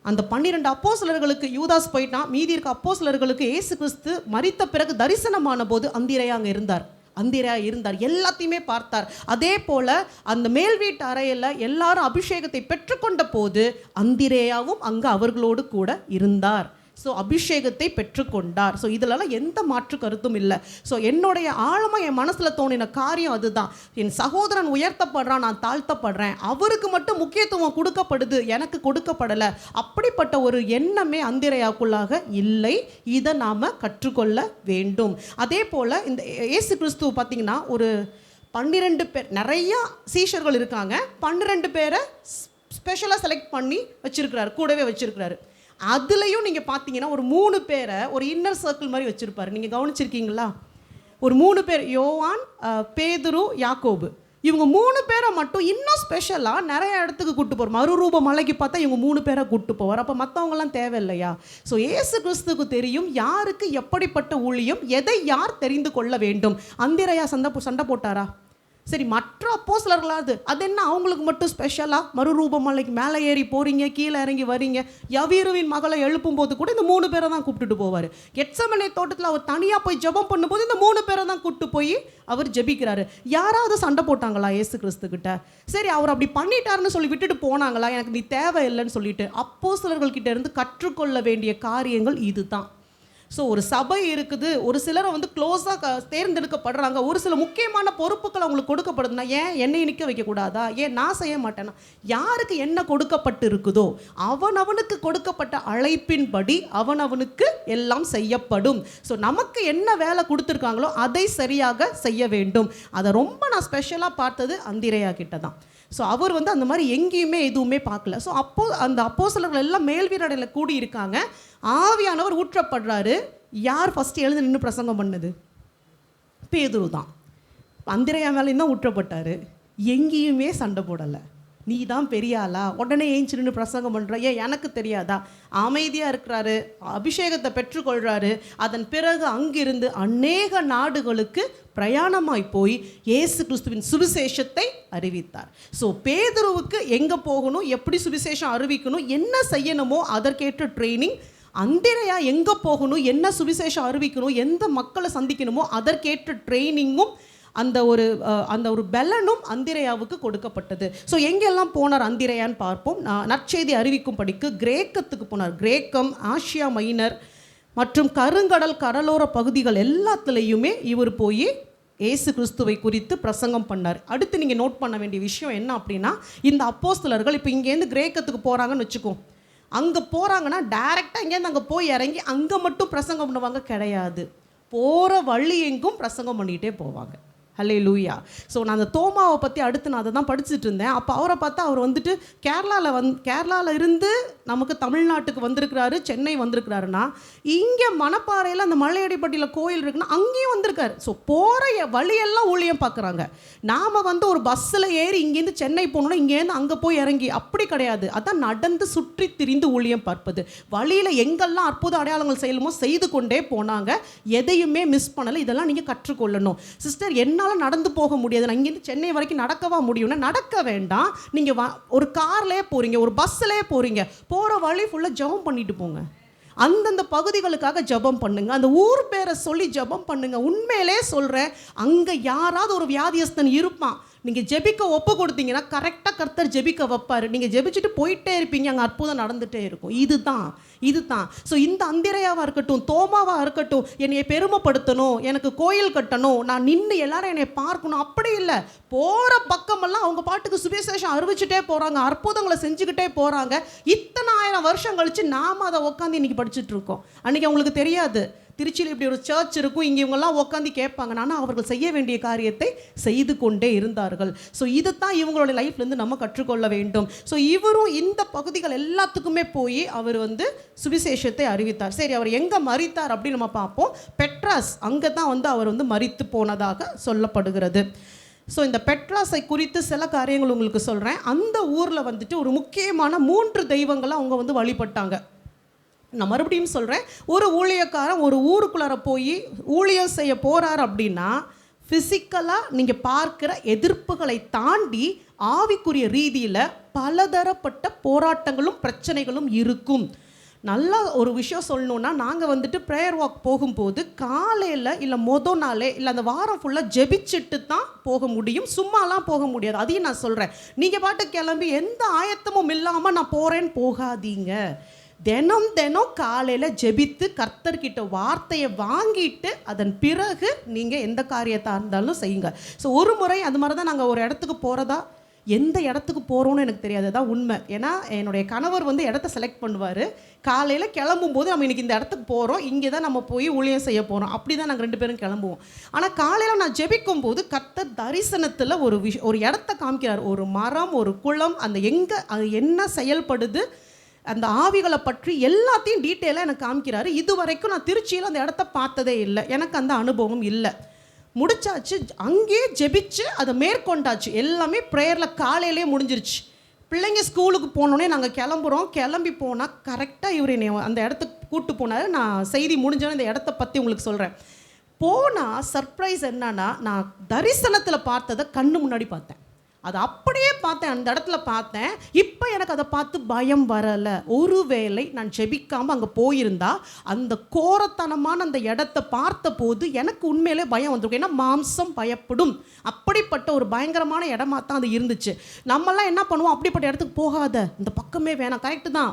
அந்த 12 அப்போஸ்தலர்களுக்கு யூதாஸ் போயிட்டான், மீதி இருக்க அப்போஸ்தலர்களுக்கு இயேசு கிறிஸ்து மரித்த பிறகு தரிசனமான போது அந்திரேயா அங்கே இருந்தார். அந்திரேயா இருந்தார், எல்லாத்தையுமே பார்த்தார். அதே போல அந்த மேல் வீட்டு அறையில் எல்லாரும் அபிஷேகத்தை பெற்றுக்கொண்ட போது அந்திரேயாவும் அங்கே அவர்களோடு கூட இருந்தார். ஸோ அபிஷேகத்தை பெற்றுக்கொண்டார். ஸோ இதிலெல்லாம் எந்த மாற்று கருத்தும் இல்லை. ஸோ என்னுடைய ஆழமாக என் மனசில் தோணின காரியம் அதுதான். என் சகோதரன் உயர்த்தப்படுறான், நான் தாழ்த்தப்படுறேன், அவருக்கு மட்டும் முக்கியத்துவம் கொடுக்கப்படுது, எனக்கு கொடுக்கப்படலை. அப்படிப்பட்ட ஒரு எண்ணமே அந்திரேயாவுக்குள்ளாக இல்லை. இதை நாம் கற்றுக்கொள்ள வேண்டும். அதே போல் இந்த இயேசு கிறிஸ்துவ பார்த்திங்கன்னா ஒரு 12 பேர், நிறையா சீஷர்கள் இருக்காங்க, 12 பேரை ஸ்பெஷலாக செலக்ட் பண்ணி வச்சுருக்கிறாரு, கூடவே வச்சுருக்கிறாரு. அதுலேயும் நீங்கள் பார்த்தீங்கன்னா ஒரு 3 பேரை ஒரு இன்னர் சர்க்கிள் மாதிரி வச்சுருப்பார். நீங்கள் கவனிச்சிருக்கீங்களா? ஒரு 3 பேர், யோவான், பேதுரு, யாக்கோபு, இவங்க 3 பேரை மட்டும் இன்னும் ஸ்பெஷலாக நிறைய இடத்துக்கு கூப்பிட்டு போவார். மறுரூப மலைக்கு பார்த்தா இவங்க 3 பேரை கூப்பிட்டு போவார். அப்போ மற்றவங்களாம் தேவையில்லையா? ஸோ இயேசு கிறிஸ்துக்கு தெரியும் யாருக்கு எப்படிப்பட்ட ஊழியம், எதை யார் தெரிந்து கொள்ள வேண்டும். அந்திரேயா சண்டை போட்டாரா? சரி, மற்ற அப்போஸ்தலர்களாவது அது என்ன அவங்களுக்கு மட்டும் ஸ்பெஷலாக மறுரூபமலைக்கு மேலே ஏறி போகிறீங்க, கீழே இறங்கி வரீங்க. யவீருவின் மகளை எழுப்பும் போது கூட இந்த 3 பேரை தான் கூப்பிட்டுட்டு போவார். கெத்செமனே தோட்டத்தில் அவர் தனியாக போய் ஜெபம் பண்ணும்போது இந்த 3 பேரை தான் கூப்பிட்டு போய் அவர் ஜெபிக்கிறாரு. யாராவது சண்டை போட்டாங்களா இயேசு கிறிஸ்துக்கிட்ட? சரி, அவர் அப்படி பண்ணிட்டாருன்னு சொல்லி விட்டுட்டு போனாங்களா? எனக்கு நீ தேவையில்லைன்னு சொல்லிட்டு. அப்போஸ்தலர்கள்கிட்ட இருந்து கற்றுக்கொள்ள வேண்டிய காரியங்கள் இதுதான். ஸோ ஒரு சபை இருக்குது, ஒரு சிலரை வந்து க்ளோஸாக தேர்ந்தெடுக்கப்படுறாங்க, ஒரு சில முக்கியமான பொறுப்புகள் அவங்களுக்கு கொடுக்கப்படுதுன்னா ஏன் என்னை நிற்க வைக்கக்கூடாதா? ஏன் நான் செய்ய மாட்டேன்னா? யாருக்கு என்ன கொடுக்கப்பட்டு இருக்குதோ அவனுக்கு கொடுக்கப்பட்ட அழைப்பின்படி அவனுக்கு எல்லாம் செய்யப்படும். ஸோ நமக்கு என்ன வேலை கொடுத்துருக்காங்களோ அதை சரியாக செய்ய வேண்டும். அதை ரொம்ப நான் ஸ்பெஷலாக பார்த்தது அந்திரேயா கிட்ட தான். ஸோ அவர் வந்து அந்த மாதிரி எங்கேயுமே எதுவுமே பார்க்கல. ஸோ அந்த அப்போஸ்தலர்கள் எல்லாம் மேல்வீரடையில் கூடி இருக்காங்க. ஆவியானவர் ஊற்றப்படுறாரு. யார் ஃபஸ்ட்டு எழுந்து நின்று பிரசங்கம் பண்ணது? பேதுரு தான். அந்திரேயா மேலேயும் தான் ஊற்றப்பட்டார். எங்கேயுமே சண்டை போடலை. நீ தான் பெரிய ஆளா, உடனே ஏஞ்சி நின்று பிரசங்கம் பண்ணுற, ஏன் எனக்கு தெரியாதா? அமைதியாக இருக்கிறாரு, அபிஷேகத்தை பெற்றுக்கொள்கிறாரு. அதன் பிறகு அங்கிருந்து அநேக நாடுகளுக்கு பிரயாணமாய் போய் இயேசு கிறிஸ்துவின் சுவிசேஷத்தை அறிவித்தார். ஸோ பேதுருவுக்கு எங்கே போகணும், எப்படி சுவிசேஷம் அறிவிக்கணும், என்ன செய்யணுமோ அதற்கேற்ற ட்ரைனிங். அந்திரேயா எங்கே போகணும், என்ன சுவிசேஷம் அறிவிக்கணும், எந்த மக்களை சந்திக்கணுமோ அதற்கேற்ற ட்ரைனிங்கும் அந்த ஒரு பலனும் அந்திரேயாவுக்கு கொடுக்கப்பட்டது. ஸோ எங்கெல்லாம் போனார் அந்திரேயான்னு பார்ப்போம். நற்செய்தி அறிவிக்கும் படிக்கு கிரேக்கத்துக்கு போனார். கிரேக்கம், ஆசியா மைனர் மற்றும் கருங்கடல் கடலோர பகுதிகள் எல்லாத்துலேயுமே இவர் போய் இயேசு கிறிஸ்துவை குறித்து பிரசங்கம் பண்ணார். அடுத்து நீங்கள் நோட் பண்ண வேண்டிய விஷயம் என்ன அப்படின்னா, இந்த அப்போஸ்தலர்கள் இப்போ இங்கேருந்து கிரேக்கத்துக்கு போகிறாங்கன்னு வச்சுக்கோ, அங்கே போகிறாங்கன்னா டைரெக்டாக இங்கேருந்து அங்கே போய் இறங்கி அங்கே மட்டும் பிரசங்கம் பண்ணுவாங்க கிடையாது. போகிற வழி எங்கும் பிரசங்கம் பண்ணிகிட்டே போவாங்க. ஹல்லேலூயா. ஸோ நான் அந்த தோமாவை பற்றி அடுத்து நான் அதை தான் படிச்சுட்டு இருந்தேன். அப்போ அவரை பார்த்தா அவர் வந்துட்டு கேரளாவில் இருந்து நமக்கு தமிழ்நாட்டுக்கு வந்திருக்கிறாரு, சென்னை வந்திருக்கிறாருன்னா, இங்கே மணப்பாறையில் அந்த மலையடிப்பட்டியில் கோயில் இருக்குன்னா அங்கேயும் வந்திருக்காரு. ஸோ போகிற வழியெல்லாம் ஊழியம் பார்க்குறாங்க. நாம் வந்து ஒரு பஸ்ஸில் ஏறி இங்கேருந்து சென்னை போகணுன்னா இங்கேருந்து அங்கே போய் இறங்கி அப்படி கிடையாது. அதான் நடந்து சுற்றி திரிந்து ஊழியம் பார்ப்பது. வழியில் எங்கெல்லாம் அற்புத அடையாளங்கள் செய்யணுமோ செய்து கொண்டே போனாங்க. எதையுமே மிஸ் பண்ணலை. இதெல்லாம் நீங்கள் கற்றுக்கொள்ளணும். சிஸ்டர், என்னால் நடந்து போக முடியாது, நான் இங்கேருந்து சென்னை வரைக்கும் நடக்கவா முடியும்னா நடக்க வேண்டாம். நீங்கள் ஒரு கார்லேயே போகிறீங்க, ஒரு பஸ்ஸிலே போகிறீங்க, போகிற வழி ஃபுல்லாக ஜெபம் பண்ணிட்டு போங்க. அந்தந்த பகுதிகளுக்காக ஜெபம் பண்ணுங்க. அந்த ஊர் பேரை சொல்லி ஜெபம் பண்ணுங்க. உண்மையிலே சொல்கிறேன், அங்கே யாராவது ஒரு வியாதியஸ்தன் இருப்பான். நீங்கள் ஜெபிக்க ஒப்பு கொடுத்தீங்கன்னா கரெக்டாக கர்த்தர் ஜெபிக்க வைப்பார். நீங்கள் ஜெபிச்சுட்டு போயிட்டே இருப்பீங்க, அங்கே அற்புதம் நடந்துகிட்டே இருக்கும். இதுதான். ஸோ இந்த அந்திரேயாவாக இருக்கட்டும், தோமாவாக இருக்கட்டும், என்னையை பெருமைப்படுத்தணும், எனக்கு கோயில் கட்டணும், நான் நின்று எல்லாரும் என்னை பார்க்கணும், அப்படி இல்லை. போகிற பக்கமெல்லாம் அவங்க பாட்டுக்கு சுவிசேஷம் அறிவிச்சுட்டே போகிறாங்க, அற்புதங்களை செஞ்சுக்கிட்டே போகிறாங்க. இத்தனை ஆயிரம் வருஷம் கழித்து நாம் அதை உட்காந்து இன்றைக்கி படிச்சுட்டு இருக்கோம். அன்றைக்கி அவங்களுக்கு தெரியாது திருச்சியில் இப்படி ஒரு சர்ச் இருக்கும், இங்கே இவங்கெல்லாம் உட்காந்து கேட்பாங்க. ஆனால் அவர்கள் செய்ய வேண்டிய காரியத்தை செய்து கொண்டே இருந்தார்கள். ஸோ இதுதான் இவங்களுடைய லைஃப்லேருந்து நம்ம கற்றுக்கொள்ள வேண்டும். ஸோ இவரும் இந்த பகுதிகள் எல்லாத்துக்குமே போய் அவர் வந்து சுவிசேஷத்தை அறிவித்தார். சரி, அவர் எங்கே மரித்தார் அப்படின்னு நம்ம பார்ப்போம். பெட்ராஸ், அங்கே தான் வந்து அவர் வந்து மரித்து போனதாக சொல்லப்படுகிறது. ஸோ இந்த பெட்ராஸை குறித்து சில காரியங்கள் உங்களுக்கு சொல்கிறேன். அந்த ஊரில் வந்துட்டு ஒரு முக்கியமான 3 தெய்வங்களை அவங்க வந்து வழிபட்டாங்க. நான் மறுபடியும் சொல்கிறேன், ஒரு ஊழியக்காரன் ஒரு ஊருக்குள்ளார போய் ஊழியம் செய்ய போகிறார் அப்படின்னா ஃபிசிக்கலாக நீங்கள் பார்க்குற எதிர்ப்புகளை தாண்டி ஆவிக்குரிய ரீதியில் பலதரப்பட்ட போராட்டங்களும் பிரச்சனைகளும் இருக்கும். நல்லா ஒரு விஷயம் சொல்லணுன்னா, நாங்கள் வந்துட்டு ப்ரேயர் வாக் போகும்போது காலையில் இல்லை நாளே இல்லை அந்த வாரம் ஃபுல்லாக ஜெபிச்சுட்டு தான் போக முடியும், சும்மாலாம் போக முடியாது. அதையும் நான் சொல்கிறேன். நீங்கள் பாட்டு கிளம்பி எந்த ஆயத்தமும் இல்லாமல் நான் போகிறேன்னு போகாதீங்க. தினம் காலையில் ஜெபித்து கர்த்தர்கிட்ட வார்த்தையை வாங்கிட்டு அதன் பிறகு நீங்கள் எந்த காரியத்தாக இருந்தாலும் செய்யுங்க. ஸோ ஒரு முறை அது மாதிரி தான் நாங்கள் ஒரு இடத்துக்கு போகிறதா, எந்த இடத்துக்கு போகிறோன்னு எனக்கு தெரியாது, தான் உண்மை. ஏன்னா என்னுடைய கணவர் வந்து இடத்த செலக்ட் பண்ணுவார். காலையில் கிளம்பும்போது நம்ம இன்றைக்கி இந்த இடத்துக்கு போகிறோம், இங்கே தான் நம்ம போய் ஊழியம் செய்ய போகிறோம், அப்படி தான் நாங்கள் 2 பேரும் கிளம்புவோம். ஆனால் காலையில் நான் ஜெபிக்கும் போது கர்த்தர் தரிசனத்தில் ஒரு இடத்த காமிக்கிறார். ஒரு மரம், ஒரு குளம், அந்த எங்கே அது என்ன செயல்படுது, அந்த ஆவிகளை பற்றி எல்லாத்தையும் டீட்டெயிலாக எனக்கு காமிக்கிறாரு. இது வரைக்கும் நான் திருச்சியில் அந்த இடத்த பார்த்ததே இல்லை, எனக்கு அந்த அனுபவம் இல்லை. முடிச்சாச்சு, அங்கேயே ஜெபிச்சு அதை மேற்கொண்டாச்சு. எல்லாமே ப்ரேயரில் காலையிலே முடிஞ்சிருச்சு. பிள்ளைங்க ஸ்கூலுக்கு போனோடனே நாங்கள் கிளம்புறோம். கிளம்பி போனால் கரெக்டாக இவர் என்னை அந்த இடத்துக்கு கூப்பிட்டு போனார். நான் செய்தி முடிஞ்சோன்னே இந்த இடத்த பற்றி உங்களுக்கு சொல்கிறேன். போனால் சர்ப்ரைஸ் என்னன்னா, நான் தரிசனத்தில் பார்த்ததை கண்ணு முன்னாடி பார்த்தேன். அதை அப்படியே பார்த்தேன், அந்த இடத்துல பார்த்தேன். இப்போ எனக்கு அதை பார்த்து பயம் வரலை. ஒருவேளை நான் ஜெபிக்காமல் அங்கே போயிருந்தா அந்த கோரத்தனமான அந்த இடத்த பார்த்த போது எனக்கு உண்மையிலே பயம் வந்திருக்கும். ஏன்னா மாம்சம் பயப்படும். அப்படிப்பட்ட ஒரு பயங்கரமான இடமா தான் அது இருந்துச்சு. நம்மெல்லாம் என்ன பண்ணுவோம், அப்படிப்பட்ட இடத்துக்கு போகாத, இந்த பக்கமே வேணாம். கரெக்டு தான்,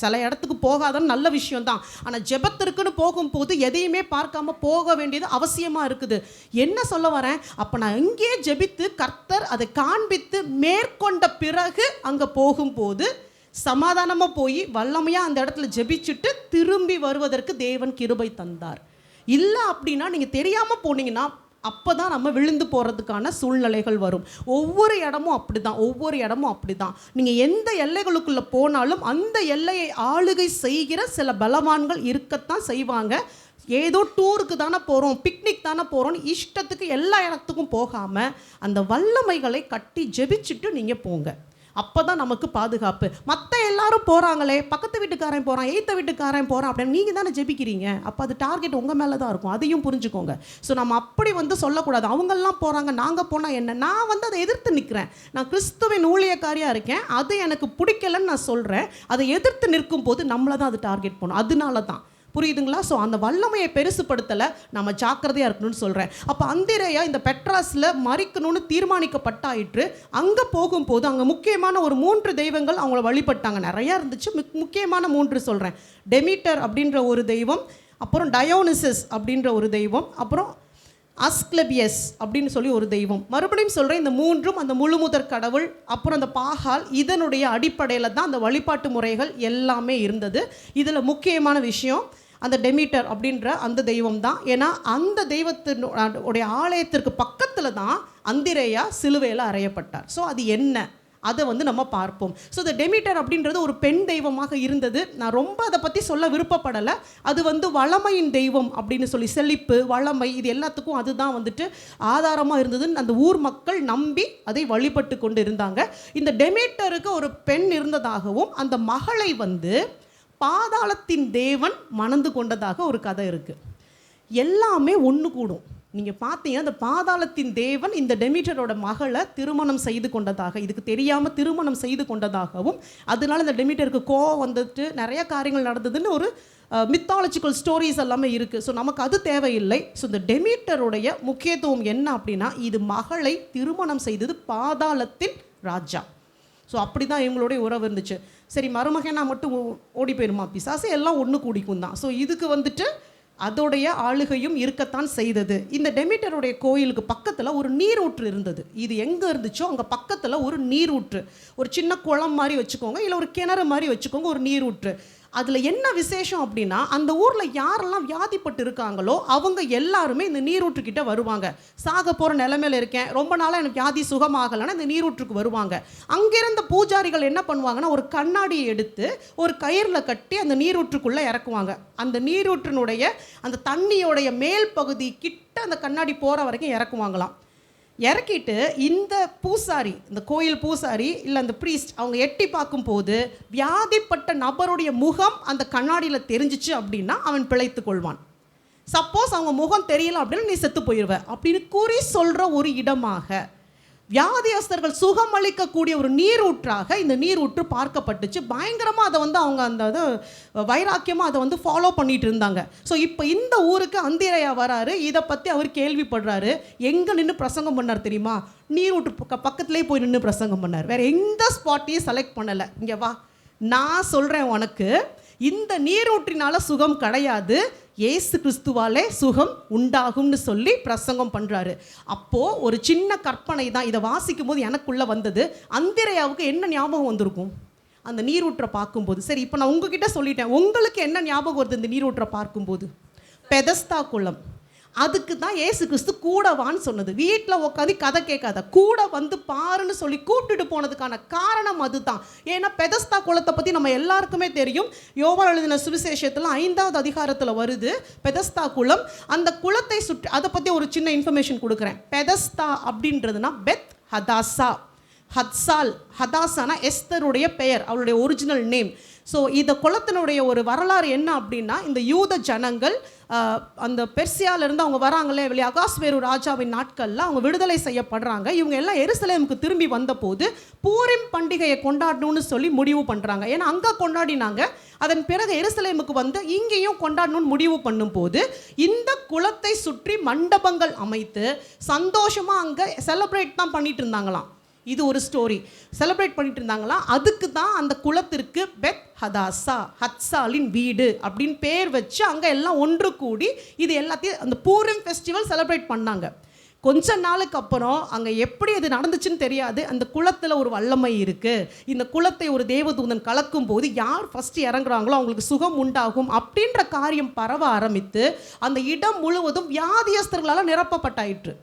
சில இடத்துக்கு போகாதன்னு நல்ல விஷயம்தான். ஆனால் ஜெபத்திற்குன்னு போகும்போது எதையுமே பார்க்காம போக வேண்டியது அவசியமாக இருக்குது. என்ன சொல்ல வரேன், அப்போ நான் இங்கேயே ஜெபித்து கர்த்தர் அதை காண்பித்து மேற்கொண்ட பிறகு அங்கே போகும்போது சமாதானமாக போய் வல்லமையாக அந்த இடத்துல ஜெபிச்சுட்டு திரும்பி வருவதற்கு தேவன் கிருபை தந்தார். இல்லை அப்படின்னா நீங்கள் தெரியாமல் போனீங்கன்னா அப்போ தான் நம்ம விழுந்து போகிறதுக்கான சூழ்நிலைகள் வரும். ஒவ்வொரு இடமும் அப்படி தான். நீங்கள் எந்த எல்லைகளுக்குள்ளே போனாலும் அந்த எல்லையை ஆளுகை செய்கிற சில பலவான்கள் இருக்கத்தான் செய்வாங்க. ஏதோ டூருக்கு தானே போகிறோம், பிக்னிக் தானே போகிறோன்னு இஷ்டத்துக்கு எல்லா இடத்துக்கும் போகாமல் அந்த வல்லமைகளை கட்டி ஜெபிச்சுட்டு நீங்கள் போங்க. அப்போ தான் நமக்கு பாதுகாப்பு. மற்ற எல்லாரும் போகிறாங்களே, பக்கத்து வீட்டுக்காரன் போகிறான், எய்த்த வீட்டுக்காரன் போகிறான் அப்படின்னு நீங்கள் தானே ஜெபிக்கிறீங்க. அப்போ அது டார்கெட் உங்கள் மேலே தான் இருக்கும். அதையும் புரிஞ்சுக்கோங்க. ஸோ நம்ம அப்படி சொல்லக்கூடாது, அவங்கெல்லாம் போகிறாங்க நாங்கள் போனால் என்ன. நான் அதை எதிர்த்து நிற்கிறேன். நான் கிறிஸ்துவின் ஊழியக்காரியாக இருக்கேன். அது எனக்கு பிடிக்கலன்னு நான் சொல்கிறேன். அதை எதிர்த்து நிற்கும் போது நம்மளை தான் அது டார்கெட் பண்ணும். அதனால தான், புரியுதுங்களா? ஸோ அந்த வல்லமையை பெருசுப்படுத்தலை, நம்ம ஜாக்கிரதையாக இருக்கணும்னு சொல்கிறேன். அப்போ அந்திரேயா இந்த பெட்ராஸில் மறிக்கணும்னு தீர்மானிக்கப்பட்டாயிற்று. அங்கே போகும்போது அங்கே முக்கியமான ஒரு 3 தெய்வங்கள் அவங்கள வழிபட்டாங்க. நிறையா இருந்துச்சு, முக்கியமான 3 சொல்கிறேன். டெமீட்டர் அப்படின்ற ஒரு தெய்வம், அப்புறம் டயோனிசஸ் அப்படின்ற ஒரு தெய்வம், அப்புறம் அஸ்க்லபியஸ் அப்படின்னு சொல்லி ஒரு தெய்வம். மறுபடியும் சொல்கிறேன், இந்த 3ம் அந்த முழுமுதற் கடவுள், அப்புறம் அந்த பாகால், இதனுடைய அடிப்படையில் தான் அந்த வழிபாட்டு முறைகள் எல்லாமே இருந்தது. இதில் முக்கியமான விஷயம் அந்த டெமீட்டர் அப்படின்ற அந்த தெய்வம் தான். ஏன்னா அந்த தெய்வத்தினுடைய ஆலயத்திற்கு பக்கத்தில் தான் அந்திரேயா சிலுவையில் அறையப்பட்டார். ஸோ அது என்ன, அதை நம்ம பார்ப்போம். ஸோ இந்த டெமீட்டர் அப்படின்றது ஒரு பெண் தெய்வமாக இருந்தது. நான் ரொம்ப அதை பற்றி சொல்ல விருப்பப்படலை. அது வளமையின் தெய்வம் அப்படின்னு சொல்லி, செழிப்பு, வளமை, இது எல்லாத்துக்கும் அதுதான் ஆதாரமாக இருந்ததுன்னு அந்த ஊர் மக்கள் நம்பி அதை வழிபட்டு கொண்டு இருந்தாங்க. இந்த டெமீட்டருக்கு ஒரு பெண் இருந்ததாகவும் அந்த மகளை பாதாளத்தின் தேவன் மணந்து கொண்டதாக ஒரு கதை இருக்குது. எல்லாமே ஒன்று கூடும். நீங்கள் பார்த்தீங்கன்னா அந்த பாதாளத்தின் தேவன் இந்த டெமீட்டரோட மகளை திருமணம் செய்து கொண்டதாக, இதுக்கு தெரியாமல் திருமணம் செய்து கொண்டதாகவும், அதனால இந்த டெமீட்டருக்கு கோவம் நிறைய காரியங்கள் நடந்ததுன்னு ஒரு மித்தாலஜிக்கல் ஸ்டோரிஸ் எல்லாமே இருக்குது. ஸோ நமக்கு அது தேவையில்லை. ஸோ இந்த டெமீட்டருடைய முக்கியத்துவம் என்ன அப்படின்னா, இது மகளை திருமணம் செய்தது பாதாளத்தின் ராஜா. ஸோ அப்படி தான் இவங்களுடைய உறவு இருந்துச்சு. சரி, மருமகனா மட்டும் ஓடி போயிருமா பிசாசு, எல்லாம் ஒன்று கூடிக்கும் தான். ஸோ இதுக்கு அதோடைய ஆளுகையும் இருக்கத்தான் செய்தது. இந்த டெமீட்டருடைய கோயிலுக்கு பக்கத்தில் ஒரு நீரூற்று இருந்தது. இது எங்கே இருந்துச்சோ அங்கே பக்கத்தில் ஒரு நீரூற்று, ஒரு சின்ன குளம் மாதிரி வச்சுக்கோங்க, இல்லை ஒரு கிணறு மாதிரி வச்சுக்கோங்க, ஒரு நீரூற்று. அதில் என்ன விசேஷம் அப்படின்னா, அந்த ஊரில் யாரெல்லாம் வியாதிப்பட்டு இருக்காங்களோ அவங்க எல்லாருமே இந்த நீரூற்றுக்கிட்ட வருவாங்க. சாக போகிற நிலைமையில் இருக்கேன், ரொம்ப நாளாக எனக்கு வியாதி சுகமாகலைன்னா இந்த நீரூற்றுக்கு வருவாங்க. அங்கிருந்த பூஜாரிகள் என்ன பண்ணுவாங்கன்னா, ஒரு கண்ணாடியை எடுத்து ஒரு கயிறில் கட்டி அந்த நீரூற்றுக்குள்ளே இறக்குவாங்க. அந்த நீரூற்றினுடைய அந்த தண்ணியோடைய மேல் பகுதி கிட்ட அந்த கண்ணாடி போகிற வரைக்கும் இறக்குவாங்களாம். இறக்கிட்டு இந்த பூசாரி, இந்த கோயில் பூசாரி இல்லை அந்த ப்ரீஸ்ட், அவங்க எட்டி பார்க்கும்போது வியாதிப்பட்ட நபருடைய முகம் அந்த கண்ணாடியில் தெரிஞ்சிச்சு அப்படின்னா அவன் பிழைத்து கொள்வான். சப்போஸ் அவங்க முகம் தெரியல அப்படின்னா நீ செத்து போயிடுவ அப்படின்னு கூறி சொல்கிற ஒரு இடமாக, வியாதியஸ்தர்கள் சுகம் அளிக்கக்கூடிய ஒரு நீரூற்றாக இந்த நீரூற்று பார்க்கப்பட்டுச்சு. பயங்கரமாக அதை அவங்க அந்த வைராக்கியமாக அதை ஃபாலோ பண்ணிட்டு இருந்தாங்க. ஸோ இப்போ இந்த ஊருக்கு அந்திரேயா வராரு. இதை பற்றி அவர் கேள்விப்படுறாரு. எங்கே நின்று பிரசங்கம் பண்ணார் தெரியுமா? நீரூற்று பக்கத்துலேயே போய் நின்று பிரசங்கம் பண்ணார். வேறு எந்த ஸ்பாட்டையும் செலக்ட் பண்ணலை. இங்கே வா, நான் சொல்கிறேன் உனக்கு, இந்த நீரூற்றினால சுகம் கிடையாது, இயேசு கிறிஸ்துவாலே சுகம் உண்டாகும்னு சொல்லி பிரசங்கம் பண்ணுறாரு. அப்போது ஒரு சின்ன கற்பனை தான், இதை வாசிக்கும் போது எனக்குள்ளே வந்தது. அந்திரேயாவுக்கு என்ன ஞாபகம் வந்திருக்கும் அந்த நீரூற்றை பார்க்கும்போது? சரி, இப்போ நான் உங்ககிட்ட சொல்லிட்டேன், உங்களுக்கு என்ன ஞாபகம் வருது இந்த நீரூற்றை பார்க்கும்போது? பெதஸ்தா குளம். அதுக்கு தான் இயேசு கிறிஸ்து கூட வான்னு சொன்னது. வீட்டில் உட்காந்து கதை கேட்காத, கூட பாருன்னு சொல்லி கூப்பிட்டுட்டு போனதுக்கான காரணம் அதுதான். ஏன்னா பெதஸ்தா குளத்தை பற்றி நம்ம எல்லாருக்குமே தெரியும். யோவான் எழுதின சுவிசேஷத்தில் 5வது அதிகாரத்தில் வருது பெதஸ்தா குளம். அந்த குளத்தை சுற்றி அதை பற்றி ஒரு சின்ன இன்ஃபர்மேஷன் கொடுக்குறேன். பெதஸ்தா அப்படின்றதுனா பெத் ஹதாசா. ஹதாசானா எஸ்தருடைய பெயர், அவளுடைய ஒரிஜினல் நேம். ஸோ இந்த குலத்தினுடைய ஒரு வரலாறு என்ன அப்படின்னா, இந்த யூத ஜனங்கள் அந்த பெர்சியாவிலேருந்து அவங்க வராங்களே வெளியே, அகாஸ்வேரு ராஜாவின் நாட்களில் அவங்க விடுதலை செய்யப்படுறாங்க. இவங்க எல்லாம் எருசலேமுக்கு திரும்பி வந்தபோது பூரிம் பண்டிகையை கொண்டாடணும்னு சொல்லி முடிவு பண்ணுறாங்க. ஏன்னா அங்கே கொண்டாடினாங்க, அதன் பிறகு எருசலேமுக்கு வந்து இங்கேயும் கொண்டாடணும்னு முடிவு பண்ணும்போது இந்த குலத்தை சுற்றி மண்டபங்கள் அமைத்து சந்தோஷமாக அங்கே செலிப்ரேட் தான் பண்ணிட்டு இருந்தாங்களாம். இது ஒரு ஸ்டோரி. செலிப்ரேட் பண்ணிட்டு இருந்தாங்களாம். அதுக்கு தான் அந்த குலத்திற்கு பெத் ஹதாசா, ஹத்சாலின் வீடு அப்படின்னு பேர் வச்சு அங்கே எல்லாம் ஒன்று கூடி இது எல்லாத்தையும் அந்த பூரம் ஃபெஸ்டிவல் செலிப்ரேட் பண்ணாங்க. கொஞ்ச நாளுக்கு அப்புறம் அங்கே எப்படி அது நடந்துச்சுன்னு தெரியாது. அந்த குலத்தில் ஒரு வல்லமை இருக்குது, இந்த குலத்தை ஒரு தேவதூதன் கலக்கும் போது யார் ஃபஸ்ட்டு இறங்குறாங்களோ அவங்களுக்கு சுகம் உண்டாகும் அப்படின்ற காரியம் பரவ ஆரம்பித்து அந்த இடம் முழுவதும் வியாதியஸ்தர்களால் நிரப்பப்பட்டாயிற்று.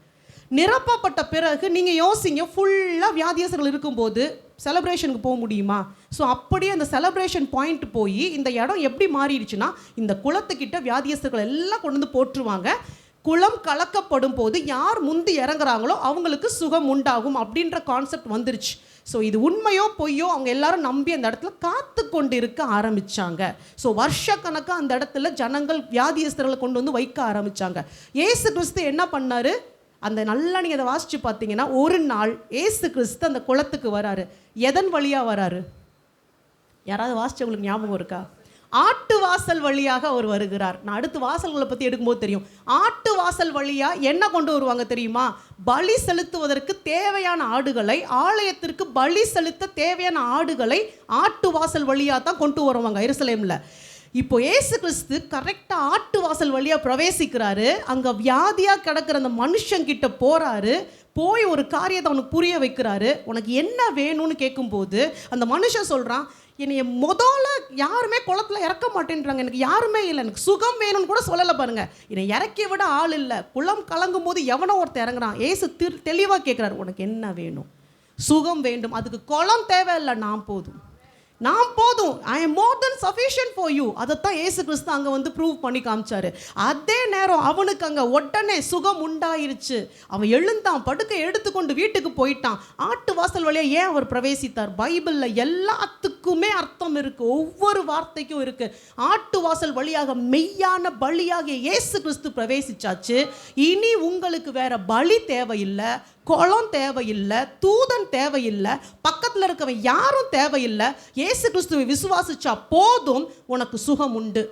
நிரப்பப்பட்ட பிறகு நீங்கள் யோசிங்க, ஃபுல்லாக வியாதியஸ்தர்கள் இருக்கும்போது செலிப்ரேஷனுக்கு போக முடியுமா? ஸோ அப்படியே அந்த செலிப்ரேஷன் பாயிண்ட் போய் இந்த இடம் எப்படி மாறிடுச்சுன்னா, இந்த குளத்துக்கிட்ட வியாதியஸ்தர்கள் எல்லாம் கொண்டு வந்து போட்டுருவாங்க. குளம் கலக்கப்படும் போது யார் முந்தி இறங்குறாங்களோ அவங்களுக்கு சுகம் உண்டாகும் அப்படின்ற கான்செப்ட் வந்துருச்சு. ஸோ இது உண்மையோ பொய்யோ அவங்க எல்லாரும் நம்பி அந்த இடத்துல காத்து கொண்டு இருக்க ஆரம்பித்தாங்க. ஸோ வருஷக்கணக்காக அந்த இடத்துல ஜனங்கள் வியாதியஸ்தர்களை கொண்டு வந்து வைக்க ஆரம்பித்தாங்க. இயேசு கிறிஸ்து என்ன பண்ணார்? அந்த நல்லா நீங்கள் அதை வாசித்து பார்த்தீங்கன்னா, ஒரு நாள் ஏசு கிறிஸ்து அந்த குளத்துக்கு வராரு. எதன் வழியாக வராரு? யாராவது வாசிச்சவங்களுக்கு ஞாபகம் இருக்கா? ஆட்டு வாசல் வழியாக அவர் வருகிறார். நான் அடுத்து வாசல்களை பற்றி எடுக்கும்போது தெரியும். ஆட்டு வாசல் வழியாக என்ன கொண்டு வருவாங்க தெரியுமா? பலி செலுத்துவதற்கு தேவையான ஆடுகளை, ஆலயத்திற்கு பலி செலுத்த தேவையான ஆடுகளை ஆட்டு வாசல் வழியாக தான் கொண்டு வருவாங்க எருசலேமில். இப்போ ஏசு கிறிஸ்து கரெக்டாக ஆட்டு வாசல் வழியாக பிரவேசிக்கிறாரு. அங்கே வியாதியாக கிடக்கிற அந்த மனுஷங்கிட்ட போகிறாரு. போய் ஒரு காரியத்தை அவனுக்கு புரிய வைக்கிறாரு. உனக்கு என்ன வேணும்னு கேட்கும்போது அந்த மனுஷன் சொல்கிறான், என்னைய முதல்ல யாருமே குளத்தில் இறக்க மாட்டேன்றாங்க, எனக்கு யாருமே இல்லை, எனக்கு சுகம் வேணும்னு கூட சொல்லலை பாருங்க. என்னை இறக்கி விட ஆள் இல்லை. குளம் கலங்கும் போது எவனோ ஒருத்தர் இறங்குறான். ஏசு தெளிவாக கேட்குறாரு, உனக்கு என்ன வேணும்? சுகம் வேண்டும். அதுக்கு குளம் தேவையில்லை, நான் போதும், I am more then sufficient for you. அதைத்தான் ஏசு கிறிஸ்து அங்கே வந்து ப்ரூவ் பண்ணி காமிச்சாரு. அதே நேரம் அவனுக்கு அங்கே உடனே சுகம் உண்டாயிருச்சு. அவன் எழுந்தான், படுக்கை எடுத்துக்கொண்டு வீட்டுக்கு போயிட்டான். ஆட்டு வாசல் வழியாக ஏன் அவர் பிரவேசித்தார்? பைபிளில் எல்லாத்துக்குமே அர்த்தம் இருக்குது, ஒவ்வொரு வார்த்தைக்கும் இருக்குது. ஆட்டு வாசல் வழியாக மெய்யான பலியாகிய இயேசு கிறிஸ்து பிரவேசிச்சாச்சு. இனி உங்களுக்கு வேற பலி தேவையில்லை, குளம் தேவையில்லை, தூதன் தேவையில்லை, பக்கத்தில் இருக்கவன் யாரும் தேவையில்லை. இயேசு கிறிஸ்துவை விசுவாசிச்சா போதும், உனக்கு சுகம் உண்டு.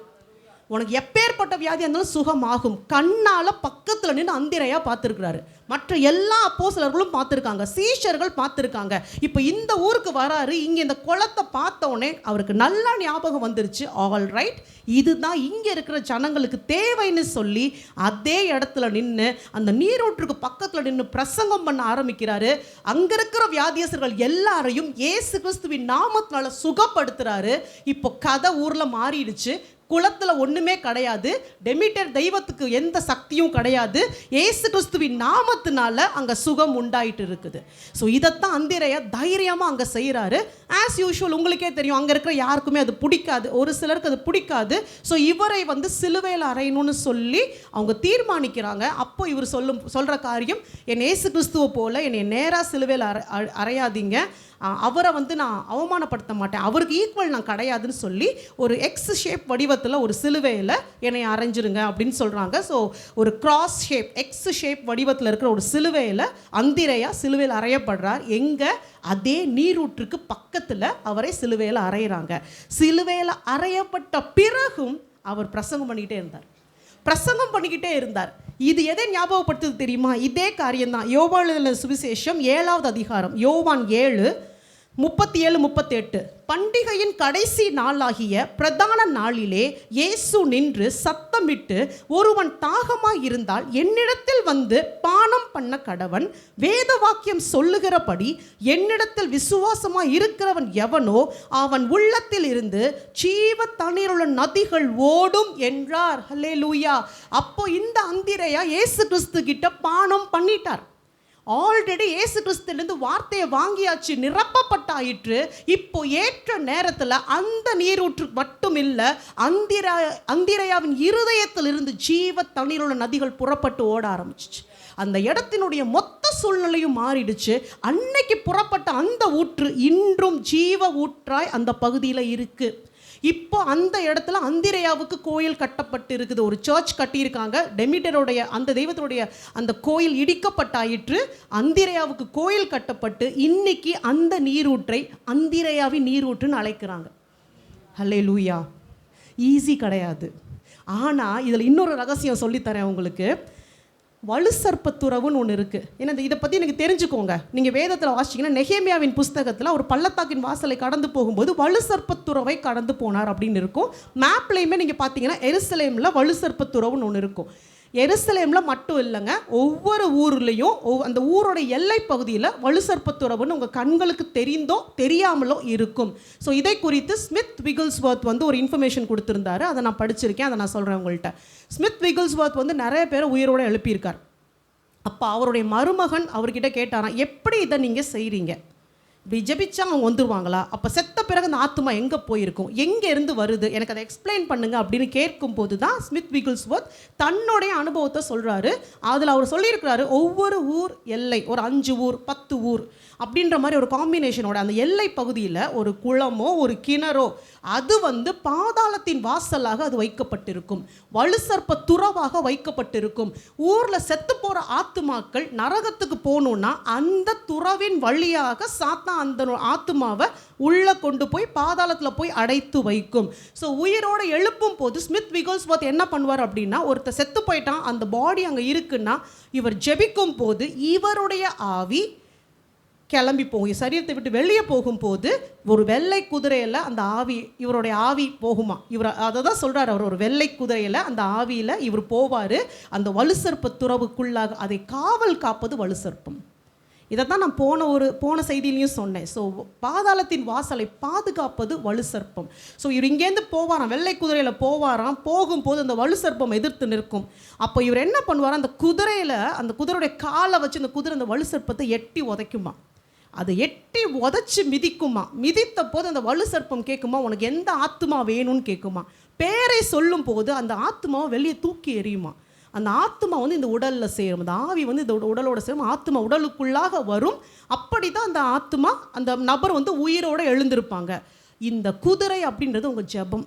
உனக்கு எப்பேற்பட்ட வியாதி இருந்தாலும் சுகமாகும். கண்ணால் பக்கத்தில் நின்று அந்திரையாக பார்த்துருக்கிறாரு. மற்ற எல்லா அப்போஸ்தலர்களும் பார்த்துருக்காங்க, சீஷர்கள் பார்த்துருக்காங்க. இப்போ இந்த ஊருக்கு வராரு. இங்கே இந்த குளத்தை பார்த்தோன்னே அவருக்கு நல்லா ஞாபகம் வந்துருச்சு. ஆல் ரைட், இதுதான் இங்கே இருக்கிற ஜனங்களுக்கு தேவைன்னு சொல்லி அதே இடத்துல நின்று அந்த நீரூற்றுக்கு பக்கத்தில் நின்று பிரசங்கம் பண்ண ஆரம்பிக்கிறாரு. அங்கே இருக்கிற வியாதியஸ்தர்கள் எல்லாரையும் இயேசு கிறிஸ்துவின் நாமத்தினால சுகப்படுத்துறாரு. இப்போ கதை ஊரில் மாறிடுச்சு. குளத்தில் ஒன்றுமே கிடையாது, டெமிட்டர் தெய்வத்துக்கு எந்த சக்தியும் கிடையாது. ஏசு கிறிஸ்துவின் நாமத்தினால அங்கே சுகம் உண்டாயிட்டு இருக்குது. ஸோ இதைத்தான் அந்திரையா தைரியமாக அங்கே செய்கிறாரு. ஆஸ் யூஷுவல் உங்களுக்கே தெரியும், அங்கே இருக்கிற யாருக்குமே அது பிடிக்காது, ஒரு சிலருக்கு அது பிடிக்காது. ஸோ இவரை வந்து சிலுவையில் அறையணும்னு சொல்லி அவங்க தீர்மானிக்கிறாங்க. அப்போ இவர் சொல்கிற காரியம், என் ஏசு கிறிஸ்துவை போல் என்னை நேராக சிலுவையில் அறையாதீங்க, அவரை வந்து நான் அவமானப்படுத்த மாட்டேன், அவருக்கு ஈக்குவல் நான் கிடையாதுன்னு சொல்லி ஒரு எக்ஸ் ஷேப் வடிவத்தில் ஒரு சிலுவையில் என்னை அரைஞ்சிருங்க அப்படின்னு சொல்கிறாங்க. ஸோ ஒரு கிராஸ் ஷேப், எக்ஸ் ஷேப் வடிவத்தில் இருக்கிற ஒரு சிலுவையில் அந்திரையா சிலுவையில் அறையப்படுறார். எங்கே? அதே நீரூற்றுக்கு பக்கத்தில் அவரை சிலுவையில் அறையிறாங்க. சிலுவையில் அறையப்பட்ட பிறகும் அவர் பிரசங்கம் பண்ணிக்கிட்டே இருந்தார். இது எதை ஞாபகப்படுத்துது தெரியுமா? இதே காரியம்தான். யோவான் சுவிசேஷம் 7வது அதிகாரம், யோவான் 7:37-38. பண்டிகையின் கடைசி நாளாகிய பிரதான நாளிலே இயேசு நின்று சத்தமிட்டு, ஒருவன் தாகமாய் இருந்தால் என்னிடத்தில் வந்து பானம் பண்ண கடவன், வேத வாக்கியம் சொல்லுகிறபடி என்னிடத்தில் விசுவாசமாய் இருக்கிறவன் எவனோ அவன் உள்ளத்தில் இருந்து ஜீவ தண்ணீருள்ள நதிகள் ஓடும் என்றார். ஹல்லேலூயா. அப்போ இந்த அந்திரையா இயேசு கிறிஸ்து கிட்ட பானம் பண்ணிட்டார். ஆல்ரெடி இயேசு கிறிஸ்துலேருந்து வார்த்தையை வாங்கியாச்சு, நிரப்பப்பட்டாயிற்று. இப்போ ஏற்ற நேரத்தில் அந்த நீரூற்று மட்டும் இல்லை, அந்திரையாவின் இருதயத்தில் இருந்து ஜீவ தண்ணீருள்ள நதிகள் புறப்பட்டு ஓட ஆரம்பிச்சிச்சு. அந்த இடத்தினுடைய மொத்த சூழ்நிலையும் மாறிடுச்சு. அன்னைக்கு புறப்பட்ட அந்த ஊற்று இன்றும் ஜீவ ஊற்றாய் அந்த பகுதியில் இருக்குது. இப்போ அந்த இடத்துல அந்திரேயாவுக்கு கோயில் கட்டப்பட்டு இருக்குது. ஒரு சர்ச் கட்டியிருக்காங்க. டெமிட்டருடைய அந்த தெய்வத்தினுடைய அந்த கோயில் இடிக்கப்பட்டாயிற்று. அந்திரேயாவுக்கு கோயில் கட்டப்பட்டு இன்னைக்கு அந்த நீரூற்றை அந்திரேயாவின் நீரூற்றுன்னு அழைக்கிறாங்க. ஹல்லேலூயா. ஈஸி கிடையாது. ஆனால் இதில் இன்னொரு ரகசியம் சொல்லித்தரேன் உங்களுக்கு. வலுசர்ப்பத்துறவுன்னு ஒன்று இருக்குது. ஏன்னா இதை பற்றி எனக்கு தெரிஞ்சுக்கோங்க. நீங்கள் வேதத்தில் வாசிச்சிங்கன்னா நெகேமியாவின் புஸ்தகத்தில் ஒரு பள்ளத்தாக்கின் வாசலை கடந்து போகும்போது வலுசர்ப்பத்துறவை கடந்து போனார் அப்படின்னு இருக்கும். மேப்லேயுமே நீங்கள் பார்த்தீங்கன்னா எருசலேமில் வலுசர்ப்பத்துறவுன்னு ஒன்று இருக்கும். எருசலேமில் மட்டும் இல்லைங்க, ஒவ்வொரு ஊர்லேயும் அந்த ஊரோட எல்லை பகுதியில் வலுசர்ப்பத்துறவுன்னு உங்கள் கண்களுக்கு தெரிந்தோ தெரியாமலோ இருக்கும். ஸோ இதை குறித்து ஸ்மித் விகில்ஸ்வர்த் வந்து ஒரு இன்ஃபர்மேஷன் கொடுத்துருந்தாரு. அதை நான் படிச்சிருக்கேன், அதை நான் சொல்கிறேன் உங்கள்கிட்ட. ஸ்மித் விகில்ஸ்வர்த் வந்து நிறைய பேரை உயிரோடு எழுப்பியிருக்கார். அப்போ அவருடைய மருமகன் அவர்கிட்ட கேட்டாராம், எப்படி இதை நீங்கள் செய்கிறீங்க? இப்படி ஜெபிச்சா அவங்க வந்துடுவாங்களா? அப்போ செத்த பிறகு அந்த ஆத்மா எங்கே போயிருக்கும், எங்கே இருந்து வருது, எனக்கு அதை எக்ஸ்பிளைன் பண்ணுங்க அப்படின்னு கேட்கும்போது தான் ஸ்மித் விகில்ஸ்வர்த் தன்னுடைய அனுபவத்தை சொல்கிறாரு. அதில் அவர் சொல்லியிருக்கிறாரு, ஒவ்வொரு ஊர் எல்லை, ஒரு 5 ஊர் 10 ஊர் அப்படின்ற மாதிரி ஒரு காம்பினேஷனோட அந்த எல்லை பகுதியில் ஒரு குளமோ ஒரு கிணறோ அது வந்து பாதாளத்தின் வாசலாக அது வைக்கப்பட்டிருக்கும், வலுசர்ப்ப துறவாக வைக்கப்பட்டிருக்கும். ஊரில் செத்து போகிற ஆத்துமாக்கள் நரகத்துக்கு போகணுன்னா அந்த துறவின் வழியாக சாத்தான் அந்த ஆத்துமாவை உள்ளே கொண்டு போய் பாதாளத்தில் போய் அடைத்து வைக்கும். ஸோ உயிரோடு எழுப்பும் போது ஸ்மித் விகில்ஸ்வர்த் என்ன பண்ணுவார் அப்படின்னா, ஒருத்தர் செத்து போயிட்டான், அந்த பாடி அங்கே இருக்குன்னா இவர் ஜெபிக்கும் போது இவருடைய ஆவி கிளம்பி போகும், சரீரத்தை விட்டு வெளியே போகும்போது ஒரு வெள்ளை குதிரையில் அந்த ஆவி, இவருடைய ஆவி போகுமா. இவர் அதை தான் சொல்கிறார். அவர் ஒரு வெள்ளை குதிரையில் அந்த ஆவியில் இவர் போவார் அந்த வலுசர்ப்ப துறவுக்குள்ளாக. அதை காவல் காப்பது வலுசர்ப்பம். இதை தான் நான் போன செய்தியிலையும் சொன்னேன். ஸோ பாதாளத்தின் வாசலை பாதுகாப்பது வலுசர்ப்பம். ஸோ இவர் இங்கேருந்து போவாராம், வெள்ளை குதிரையில் போவாராம். போகும்போது அந்த வலுசர்ப்பம் எதிர்த்து நிற்கும். அப்போ இவர் என்ன பண்ணுவார், அந்த குதிரையில் அந்த குதிரையுடைய காலை வச்சு அந்த குதிரை அந்த வலுசர்ப்பத்தை எட்டி உதைக்குமா. அதை எட்டி உதச்சி மிதிக்குமா. மிதித்த போது அந்த வலுசர்ப்பம் கேட்குமா, உனக்கு எந்த ஆத்மா வேணும்னு கேட்குமா. பேரை சொல்லும் போது அந்த ஆத்மாவை வெளியே தூக்கி எறியுமா. அந்த ஆத்மா வந்து இந்த உடலில் சேரும், அந்த ஆவி வந்து இந்த உடலோட சேரும், ஆத்மா உடலுக்குள்ளாக வரும். அப்படி தான் அந்த ஆத்மா, அந்த நபர் வந்து உயிரோடு எழுந்திருப்பாங்க. இந்த குதிரை அப்படின்றது உங்கள் ஜெபம்,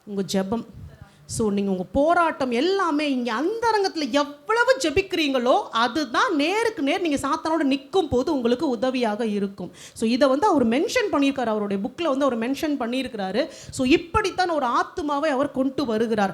உங்கள் ஜெபம். ஸோ நீங்கள் உங்கள் போராட்டம் எல்லாமே இங்கே அந்தரங்கத்தில் எவ்வளவு ஜெபிக்கிறீங்களோ அதுதான் நேருக்கு நேர் நீங்கள் சாத்தானோட நிற்கும் போது உங்களுக்கு உதவியாக இருக்கும். ஸோ இதை வந்து அவர் மென்ஷன் பண்ணியிருக்காரு, அவருடைய புக்கில் வந்து அவர் மென்ஷன் பண்ணியிருக்கிறாரு. ஸோ இப்படித்தான் ஒரு ஆத்மாவை அவர் கொண்டு வருகிறார்.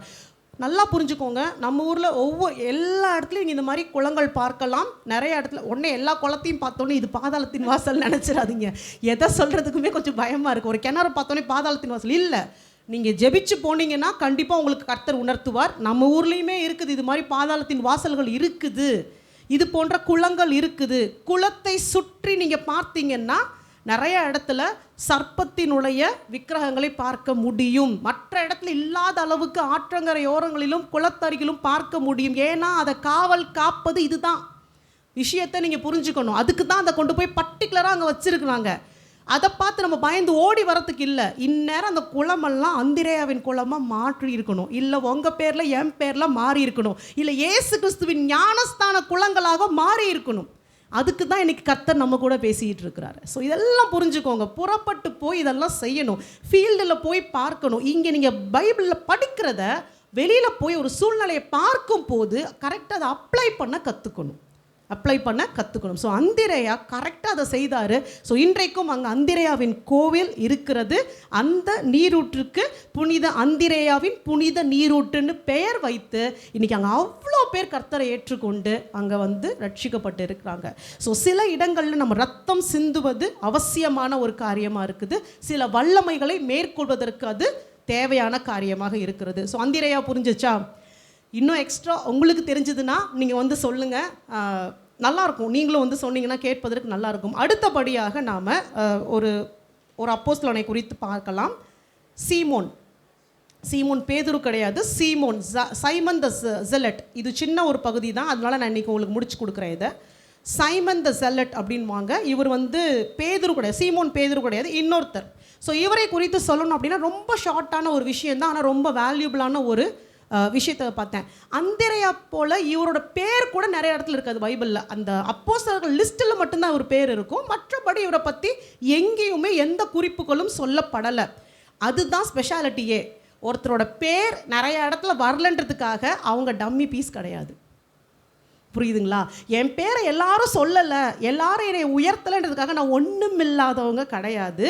நல்லா புரிஞ்சுக்கோங்க. நம்ம ஊரில் எல்லா இடத்துலையும் இந்த மாதிரி குளங்கள் பார்க்கலாம். நிறைய இடத்துல உடனே எல்லா குளத்தையும் பார்த்தோன்னே இது பாதாளத்தின் வாசல் நினச்சிடாதீங்க. எதை சொல்கிறதுக்குமே கொஞ்சம் பயமாக இருக்குது. ஒரு கிணறு பார்த்தோன்னே பாதாளத்தின் வாசல் இல்லை. நீங்கள் ஜெபிச்சு போனீங்கன்னா கண்டிப்பாக உங்களுக்கு கர்த்தர் உணர்த்துவார். நம்ம ஊர்லேயுமே இருக்குது, இது மாதிரி பாதாளத்தின் வாசல்கள் இருக்குது, இது போன்ற குளங்கள் இருக்குது. குளத்தை சுற்றி நீங்கள் பார்த்தீங்கன்னா நிறைய இடத்துல சர்ப்பத்தினுடைய விக்கிரகங்களை பார்க்க முடியும். மற்ற இடத்துல இல்லாத அளவுக்கு ஆற்றங்கரையோரங்களிலும் குளத்தருகிலும் பார்க்க முடியும். ஏன்னா அதை காவல் காப்பது இதுதான். விஷயத்தை நீங்கள் புரிஞ்சுக்கணும். அதுக்கு தான் அதை கொண்டு போய் பர்டிகுலராக அங்கே வச்சுருக்குறாங்க. அதை பார்த்து நம்ம பயந்து ஓடி வரத்துக்கு இல்லை. இந்நேரம் அந்த குளமெல்லாம் அந்திரேயாவின் குளமாக மாற்றி இருக்கணும், இல்லை உங்கள் பேரில் என் பேரில் மாறி இருக்கணும், இல்லை இயேசு கிறிஸ்துவின் ஞானஸ்தான குளங்களாக மாறி இருக்கணும். அதுக்கு தான் இன்றைக்கி கர்த்தர் நம்ம கூட பேசிக்கிட்டு இருக்கிறாரு. ஸோ இதெல்லாம் புரிஞ்சுக்கோங்க. புறப்பட்டு போய் இதெல்லாம் செய்யணும், ஃபீல்டில் போய் பார்க்கணும். இங்கே நீங்கள் பைபிளில் படிக்கிறத வெளியில் போய் ஒரு சூழ்நிலையை பார்க்கும் போது கரெக்டாக அதை அப்ளை பண்ண கற்றுக்கணும். ஸோ அந்திரேயா கரெக்டாக அதை செய்தார். ஸோ இன்றைக்கும் அங்கே அந்திரேயாவின் கோவில் இருக்கிறது. அந்த நீரூற்றுக்கு புனித அந்திரேயாவின் புனித நீரூற்றுன்னு பெயர் வைத்து இன்றைக்கி அங்கே அவ்வளோ பேர் கர்த்தரை ஏற்றுக்கொண்டு அங்கே வந்து ரட்சிக்கப்பட்டு இருக்கிறாங்க. ஸோ சில இடங்களில் நம்ம ரத்தம் சிந்துவது அவசியமான ஒரு காரியமாக இருக்குது. சில வல்லமைகளை மேற்கொள்வதற்கு அது தேவையான காரியமாக இருக்கிறது. ஸோ அந்திரேயா புரிஞ்சிச்சா? இன்னும் எக்ஸ்ட்ரா உங்களுக்கு தெரிஞ்சதுன்னா நீங்கள் வந்து சொல்லுங்கள், நல்லாயிருக்கும். நீங்களும் வந்து சொன்னீங்கன்னா கேட்பதற்கு நல்லாயிருக்கும். அடுத்தபடியாக நாம் ஒரு அப்போஸ்தலனை குறித்து பார்க்கலாம். சீமோன் பேதுரு கிடையாது, சைமன் த ஜெலட். இது சின்ன ஒரு பகுதி தான், அதனால நான் இன்றைக்கி உங்களுக்கு முடிச்சு கொடுக்குறேன். இதை சைமன் த ஜெலட் அப்படின்வாங்க. இவர் வந்து பேதுரு கிடையாது, சீமோன் பேதுரு கிடையாது, இன்னொருத்தர். ஸோ இவரை குறித்து சொல்லணும் அப்படின்னா ரொம்ப ஷார்ட்டான ஒரு விஷயம் தான், ஆனால் ரொம்ப வேல்யூபிளான ஒரு விஷயத்தை பார்த்தேன். அந்திரேயா போல் இவரோட பேர் கூட நிறைய இடத்துல இருக்காது பைபிளில். அந்த அப்போஸ்தலர்கள் லிஸ்ட்டில் மட்டும்தான் இவர் பேர் இருக்கும். மற்றபடி இவரை பற்றி எங்கேயுமே எந்த குறிப்புகளும் சொல்லப்படலை. அதுதான் ஸ்பெஷாலிட்டியே. ஒருத்தரோட பேர் நிறைய இடத்துல வரலன்றதுக்காக அவங்க டம்மி பீஸ் கிடையாது. புரியுதுங்களா? என் பேரை எல்லாரும் சொல்லலை, எல்லாரும் என்னை உயர்த்தலைன்றதுக்காக நான் ஒன்றும் இல்லாதவங்க கிடையாது.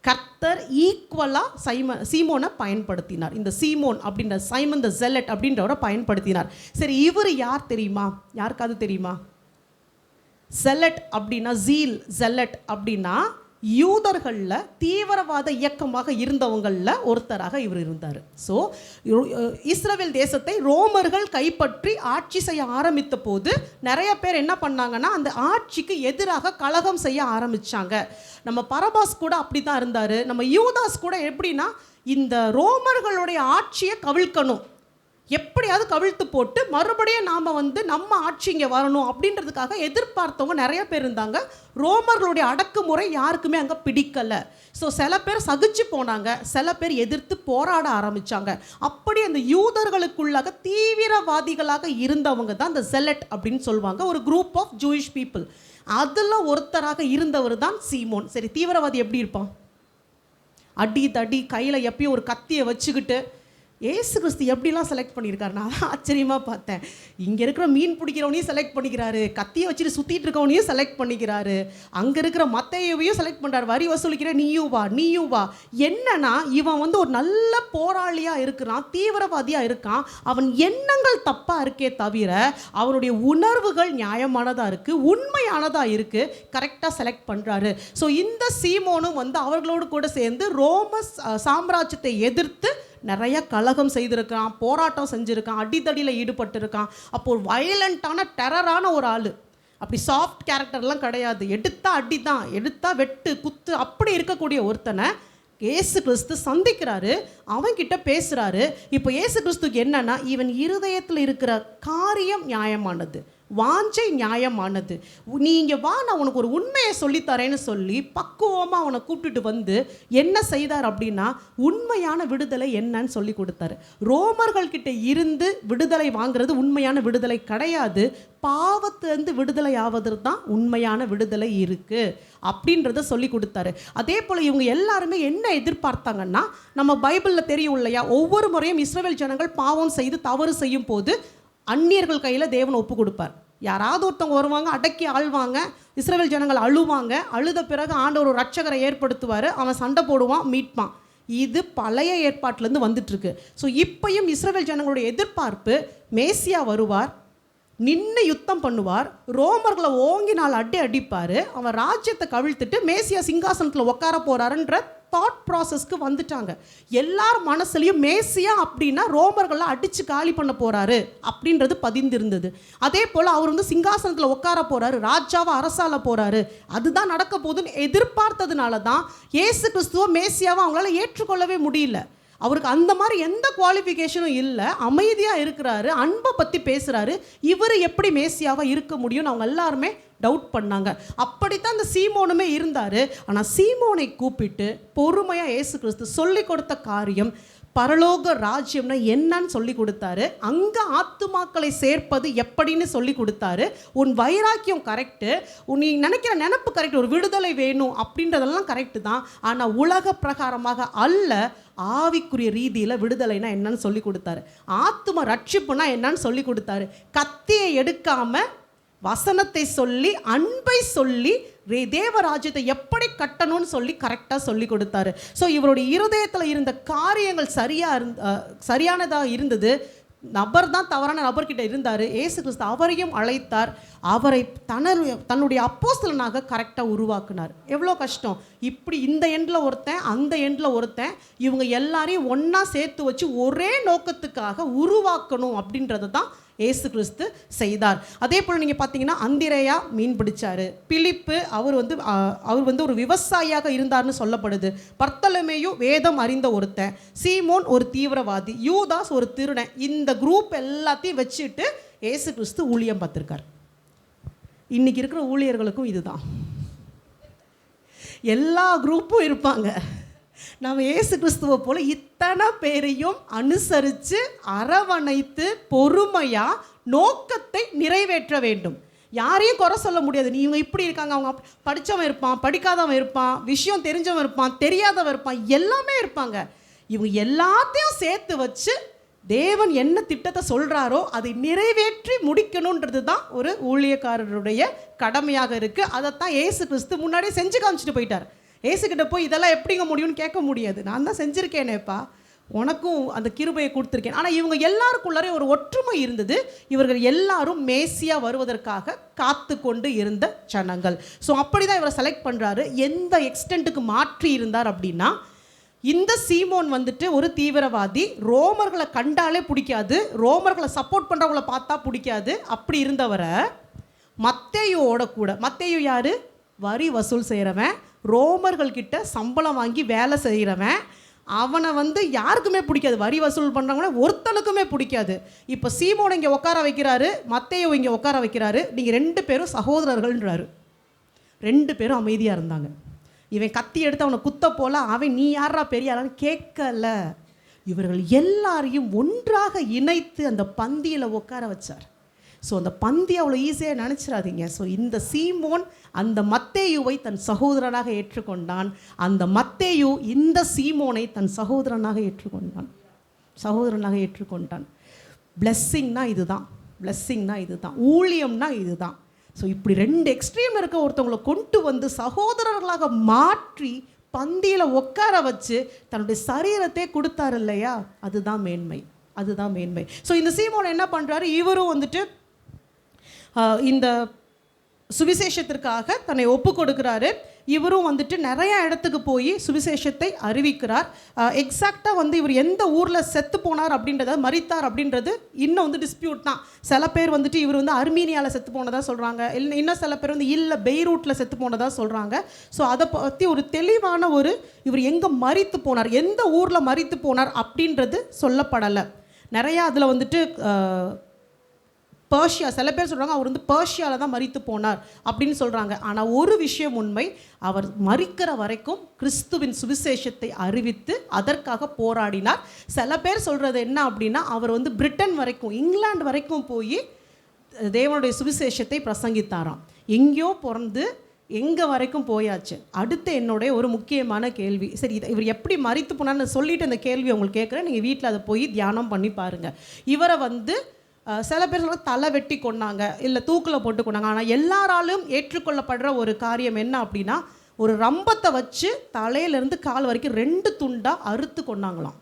கர்த்தர் ஈக்குவலாக சீமோனை பயன்படுத்தினார். இந்த சீமோன் அப்படின்ற சைமன் த ஜெலட் அப்படின்றவரை பயன்படுத்தினார். சரி, இவர் யார் தெரியுமா? யாருக்காவது தெரியுமா? ஜெலட் அப்படின்னா ஜெலட் அப்படின்னா யூதர்களில் தீவிரவாத இயக்கமாக இருந்தவங்களில் ஒருத்தராக இவர் இருந்தார். ஸோ இஸ்ரவேல் தேசத்தை ரோமர்கள் கைப்பற்றி ஆட்சி செய்ய ஆரம்பித்த போது நிறைய பேர் என்ன பண்ணாங்கன்னா அந்த ஆட்சிக்கு எதிராக கலகம் செய்ய ஆரம்பித்தாங்க. நம்ம பரபாஸ் கூட அப்படி தான் இருந்தார். நம்ம யூதாஸ் கூட எப்படின்னா இந்த ரோமர்களுடைய ஆட்சியை கவிழ்க்கணும், எப்படியாவது கவிழ்த்து போட்டு மறுபடியும் நாம் நம்ம ஆட்சி இங்கே வரணும் அப்படின்றதுக்காக எதிர்பார்த்தவங்க நிறைய பேர் இருந்தாங்க. ரோமர்களுடைய அடக்குமுறை யாருக்குமே அங்கே பிடிக்கலை. ஸோ சில பேர் சகிச்சு போனாங்க, சில பேர் எதிர்த்து போராட ஆரம்பித்தாங்க. அப்படி அந்த யூதர்களுக்குள்ளாக தீவிரவாதிகளாக இருந்தவங்க தான் இந்த ஜெலட் அப்படின்னு சொல்லுவாங்க, ஒரு குரூப் ஆஃப் ஜூயிஷ் பீப்புள். அதில் ஒருத்தராக இருந்தவர் தான் சீமோன். சரி, தீவிரவாதி எப்படி இருப்பான்? அடி தடி கையில் எப்பயும் ஒரு கத்தியை வச்சுக்கிட்டு ஏசு கிறிஸ்து எப்படிலாம் செலக்ட் பண்ணியிருக்காரு, நான் ஆச்சரியமாக பார்த்தேன். இங்கே இருக்கிற மீன் பிடிக்கிறவனையும் செலக்ட் பண்ணிக்கிறாரு, கத்தியை வச்சுட்டு சுற்றிட்டு இருக்கவனையும் செலக்ட் பண்ணிக்கிறாரு, அங்கே இருக்கிற மத்தையவையும் செலக்ட் பண்ணுறாரு, வரி வசூலிக்கிற நீயும் வா. என்னன்னா இவன் ஒரு நல்ல போராளியாக இருக்கிறான், தீவிரவாதியாக இருக்கான். அவன் எண்ணங்கள் தப்பாக இருக்கே தவிர அவனுடைய உணர்வுகள் நியாயமானதாக இருக்குது, உண்மையானதாக இருக்குது, கரெக்டாக செலக்ட் பண்ணுறாரு. ஸோ இந்த சீமோனும் அவர்களோடு கூட சேர்ந்து ரோம சாம்ராஜ்யத்தை எதிர்த்து நிறைய கலகம் செய்திருக்கான், போராட்டம் செஞ்சுருக்கான், அடித்தடியில் ஈடுபட்டிருக்கான். அப்போ ஒரு வயலண்ட்டான டெரரான ஒரு ஆள். அப்படி சாஃப்ட் கேரக்டர்லாம் கிடையாது, எடுத்தா அடி தான், எடுத்தா வெட்டு குத்து அப்படி இருக்கக்கூடிய ஒருத்தனை ஏசு கிறிஸ்து சந்திக்கிறாரு, அவன்கிட்ட பேசுகிறாரு. இப்போ ஏசு கிறிஸ்துக்கு என்னன்னா, இவன் இருதயத்தில் இருக்கிற காரியம் நியாயமானது, வாஞ்சை நியாயமானது, நீ இங்கே வா, நான் உனக்கு ஒரு உண்மையை சொல்லித்தரேன்னு சொல்லி பக்குவமாக அவனை கூப்பிட்டுட்டு என்ன செய்தார் அப்படின்னா உண்மையான விடுதலை என்னன்னு சொல்லி கொடுத்தாரு. ரோமர்கள்கிட்ட இருந்து விடுதலை வாங்குறது உண்மையான விடுதலை கிடையாது, பாவத்திலிருந்து விடுதலை ஆவது தான் உண்மையான விடுதலை இருக்குது அப்படின்றத சொல்லி கொடுத்தாரு. அதே போல் இவங்க எல்லாருமே என்ன எதிர்பார்த்தாங்கன்னா, நம்ம பைபிளில் தெரியும் இல்லையா, ஒவ்வொரு முறையும் இஸ்ரவேல் ஜனங்கள் பாவம் செய்து தவறு செய்யும் போது அந்நியர்கள் கையில் தேவன் ஒப்பு கொடுப்பார். யாராவது ஒருத்தவங்க வருவாங்க, அடக்கி ஆள்வாங்க, இஸ்ரவேல் ஜனங்கள் அழுவாங்க. அழுத பிறகு ஆண்டவர் ஒரு ரட்சகரை ஏற்படுத்துவார், அவன் சண்டை போடுவான், மீட்பான். இது பழைய ஏற்பாட்டிலேருந்து வந்துட்டுருக்கு. ஸோ இப்பையும் இஸ்ரவேல் ஜனங்களுடைய எதிர்பார்ப்பு, மேசியா வருவார், நின்று யுத்தம் பண்ணுவார், ரோமர்களை ஓங்கி அடிப்பார், அவன் ராஜ்யத்தை கவிழ்த்துட்டு மேசியா சிங்காசனத்தில் உட்கார போகிறாருன்ற தாட் ப்ராசஸ்க்கு வந்துட்டாங்க. எல்லார் மனசுலையும் மேசியா அப்படின்னா ரோமர்களை அடித்து காலி பண்ண போகிறாரு அப்படின்றது பதிந்திருந்தது. அதே போல் அவர் சிங்காசனத்தில் உட்கார போகிறாரு, ராஜாவை அரசால போகிறாரு, அதுதான் நடக்க போகுதுன்னு எதிர்பார்த்ததுனால தான் ஏசு கிறிஸ்துவ மேசியாவை அவங்களால ஏற்றுக்கொள்ளவே முடியல. அவருக்கு அந்த மாதிரி எந்த குவாலிஃபிகேஷனும் இல்லை, அமைதியாக இருக்கிறாரு, அன்பை பற்றி பேசுகிறாரு, இவர் எப்படி மேசியாவாக இருக்க முடியும்னு அவங்க எல்லாருமே டவுட் பண்ணாங்க. அப்படித்தான் அந்த சீமோனுமே இருந்தார். ஆனால் சீமோனை கூப்பிட்டு பொறுமையாக ஏசு கிறிஸ்து சொல்லி கொடுத்த காரியம், பரலோக ராஜ்யம்னா என்னன்னு சொல்லி கொடுத்தாரு, அங்கே ஆத்துமாக்களை சேர்ப்பது எப்படின்னு சொல்லி கொடுத்தாரு. உன் வைராக்கியம் கரெக்டு, நீ நினைக்கிற நினப்பு கரெக்ட், ஒரு விடுதலை வேணும் அப்படின்றதெல்லாம் கரெக்டு தான், ஆனால் உலக பிரகாரமாக அல்ல, ஆவிக்குரிய ரீதியில் விடுதலைனா என்னன்னு சொல்லி கொடுத்தாரு, ஆத்தும ரட்சிப்புனா என்னன்னு சொல்லி கொடுத்தாரு. கத்தியை எடுக்காமல் வசனத்தை சொல்லி அன்பை சொல்லி தேவராஜ்யத்தை எப்படி கட்டணும்னு சொல்லி கரெக்டாக சொல்லி கொடுத்தாரு. ஸோ இவருடைய இருதயத்தில் இருந்த காரியங்கள் சரியானதாக இருந்தது. நபர் தான் தவறான நபர்கிட்ட இருந்தார். ஏசு கிறிஸ்து அவரையும் அழைத்தார், அவரை தன்னுடைய அப்போஸ்தலனாக கரெக்டாக உருவாக்குனார். எவ்வளோ கஷ்டம்! இப்படி இந்த எண்டில் ஒருத்தன், அந்த எண்டில் ஒருத்தன், இவங்க எல்லாரையும் ஒன்றா சேர்த்து வச்சு ஒரே நோக்கத்துக்காக உருவாக்கணும் அப்படின்றத தான் ஏசு கிறிஸ்து செய்தார். அதே போல் நீங்கள் பார்த்தீங்கன்னா அந்திரேயா மீன் பிடிச்சார், பிலிப்பு அவர் ஒரு விவசாயியாக இருந்தார்னு சொல்லப்படுது, பர்த்தலமேயு வேதம் அறிந்த ஒருத்தன், சீமோன் ஒரு தீவிரவாதி, யூதாஸ் ஒரு திருடன். இந்த குரூப் எல்லாத்தையும் வச்சுட்டு ஏசு கிறிஸ்து ஊழியம் பார்த்துருக்கார். இன்றைக்கி இருக்கிற ஊழியர்களுக்கும் இதுதான், எல்லா குரூப்பும் இருப்பாங்க, நம்ம இயேசு கிறிஸ்துவை போல இத்தனை பேரையும் அனுசரித்து அரவணைத்து பொறுமையாக நோக்கத்தை நிறைவேற்ற வேண்டும். யாரையும் குறை சொல்ல முடியாது. நீ இவங்க இப்படி இருக்காங்க, அவங்க படித்தவன் இருப்பான், படிக்காதவன் இருப்பான், விஷயம் தெரிஞ்சவன் இருப்பான், தெரியாதவன் இருப்பான், எல்லாமே இருப்பாங்க. இவங்க எல்லாத்தையும் சேர்த்து வச்சு தேவன் என்ன திட்டத்தை சொல்கிறாரோ அதை நிறைவேற்றி முடிக்கணுன்றது தான் ஒரு ஊழியக்காரருடைய கடமையாக இருக்குது. அதைத்தான் இயேசு கிறிஸ்து முன்னாடியே செஞ்சு காமிச்சிட்டு போயிட்டார். ஏசுக்கிட்ட போய் இதெல்லாம் எப்படிங்க முடியும்னு கேட்க முடியாது. நான் தான் செஞ்சுருக்கேனேப்பா, உனக்கும் அந்த கிருபையை கொடுத்துருக்கேன். ஆனால் இவங்க எல்லாருக்குள்ளாரே ஒரு ஒற்றுமை இருந்தது. இவர்கள் எல்லாரும் மேசியா வருவதற்காக காத்து கொண்டு இருந்த ஜனங்கள். ஸோ அப்படி தான் இவரை செலக்ட் பண்ணுறாரு. எந்த எக்ஸ்டென்ட்டுக்கு மாற்றி இருந்தார் அப்படின்னா, இந்த சீமோன் வந்துட்டு ஒரு தீவிரவாதி, ரோமர்களை கண்டாலே பிடிக்காது, ரோமர்களை சப்போர்ட் பண்ணுறவங்கள பார்த்தா பிடிக்காது. அப்படி இருந்தவரை மத்தேயுவோட கூட, மத்தேயு யார்? வரி வசூல் செய்கிறவன், ரோமர்கள்கிட்ட சம்பளம் வாங்கி வேலை செய்கிறவன். அவனை யாருக்குமே பிடிக்காது, வரி வசூல் பண்ணுறவங்கள ஒருத்தனுக்குமே பிடிக்காது. இப்போ சீமோனை இங்கே உட்கார வைக்கிறாரு, மத்தேயு இங்கே உட்கார வைக்கிறாரு. நீங்கள் 2 பேரும் சகோதரர்கள்ன்றாரு. 2 பேரும் அமைதியாக இருந்தாங்க. இவன் கத்தி எடுத்து அவனை குத்த போல, அவன் நீ யாரா பெரிய ஆளான்னு கேட்கல. இவர்கள் எல்லாரையும் ஒன்றாக இணைத்து அந்த பந்தியில் உட்கார வச்சார். ஸோ அந்த பந்தி அவ்வளோ ஈஸியாக நினச்சிடாதீங்க. ஸோ இந்த சீமோன் அந்த மத்தேயுவை தன் சகோதரனாக ஏற்றுக்கொண்டான். அந்த மத்தேயு இந்த சீமோனை தன் சகோதரனாக ஏற்றுக்கொண்டான். பிளெஸ்ஸிங்னா இதுதான், பிளெஸ்ஸிங்னா இதுதான், ஊழியம்னா இதுதான். ஸோ இப்படி 2 எக்ஸ்ட்ரீம் இருக்க ஒருத்தவங்களை கொண்டு சகோதரர்களாக மாற்றி பந்தியில் உட்கார வச்சு தன்னுடைய சரீரத்தை கொடுத்தார் இல்லையா, அதுதான் மேன்மை, அதுதான் மேன்மை. ஸோ இந்த சீமோன் என்ன பண்ணுறாரு, இவரும் இந்த சுவிசேஷத்திற்காக தன்னை ஒப்பு கொடுக்குறாரு. இவரும் நிறைய இடத்துக்கு போய் சுவிசேஷத்தை அறிவிக்கிறார். எக்ஸாக்டாக இவர் எந்த ஊரில் செத்து போனார் அப்படின்றத, மரித்தார் அப்படின்றது இன்னும் டிஸ்பியூட் தான். சில பேர் இவர் அர்மீனியாவில் செத்து போனதாக சொல்கிறாங்க, இல்லை இன்னும் சில பேர் இல்லை பெய்ரூட்டில் செத்து போனதாக சொல்கிறாங்க. ஸோ அதை பற்றி ஒரு தெளிவான இவர் எங்கே மரித்து போனார், எந்த ஊரில் மரித்து போனார் அப்படின்றது சொல்லப்படலை. நிறையா அதில் பர்ஷியா, சில பேர் சொல்கிறாங்க அவர் பர்ஷியாவில் தான் மரித்து போனார் அப்படின்னு சொல்கிறாங்க. ஆனால் ஒரு விஷயம் உண்மை, அவர் மரிக்கிற வரைக்கும் கிறிஸ்துவின் சுவிசேஷத்தை அறிவித்து அதற்காக போராடினார். சில பேர் சொல்கிறது என்ன அப்படின்னா, அவர் பிரிட்டன் வரைக்கும், இங்கிலாந்து வரைக்கும் போய் தேவனுடைய சுவிசேஷத்தை பிரசங்கித்தாராம். எங்கேயோ பிறந்து எங்கே வரைக்கும் போயாச்சு. அடுத்து என்னுடைய ஒரு முக்கியமான கேள்வி, சரி இவர் எப்படி மரித்து போனான்னு சொல்லிட்டு இந்த கேள்வி உங்களுக்கு கேட்குறேன். நீங்கள் வீட்டில் அதை போய் தியானம் பண்ணி பாருங்கள். இவரை சில பேர் சொல்ல தலை வெட்டி கொண்டாங்க, இல்லை தூக்கில் போட்டு கொண்டாங்க. ஆனால் எல்லாராலும் ஏற்றுக்கொள்ளப்படுற ஒரு காரியம் என்ன அப்படின்னா, ஒரு ரம்பத்தை வச்சு தலையிலேருந்து கால் வரைக்கும் 2 துண்டாக அறுத்து கொண்டாங்களாம்.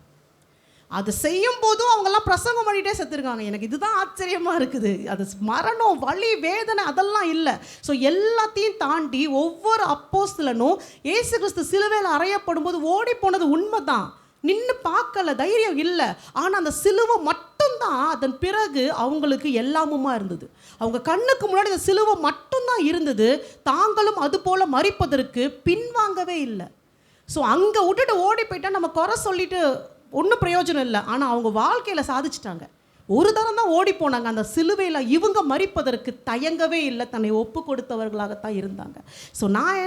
அது செய்யும் போதும் அவங்கெல்லாம் பிரசங்கம் பண்ணிகிட்டே செத்துருக்காங்க. எனக்கு இதுதான் ஆச்சரியமாக இருக்குது. அது மரணம், வலி, வேதனை அதெல்லாம் இல்லை. ஸோ எல்லாத்தையும் தாண்டி ஒவ்வொரு அப்போஸ்தலனும் இயேசு கிறிஸ்து சிலுவையில் அறையப்படும் போது ஓடி போனது உண்மை தான், நின்று பார்க்கல, தைரியம் இல்லை. ஆனால் அந்த சிலுவை மட்டும்தான் அதன் பிறகு அவங்களுக்கு எல்லாமுமா இருந்தது. அவங்க கண்ணுக்கு முன்னாடி அந்த சிலுவை மட்டும்தான் இருந்தது. தாங்களும் அது போல் மரிப்பதற்கு பின்வாங்கவே இல்லை. ஸோ அங்கே விட்டுட்டு ஓடி போயிட்டா நம்ம குறை சொல்லிட்டு ஒன்றும் பிரயோஜனம் இல்லை. ஆனால் அவங்க வாழ்க்கையில் சாதிச்சிட்டாங்க. ஒரு தரம் தான் ஓடி போனாங்க. அந்த சிலுவையில் இவங்க மரிப்பதற்கு தயங்கவே இல்லை, தன்னை ஒப்பு கொடுத்தவர்களாகத்தான் இருந்தாங்க. ஸோ நான்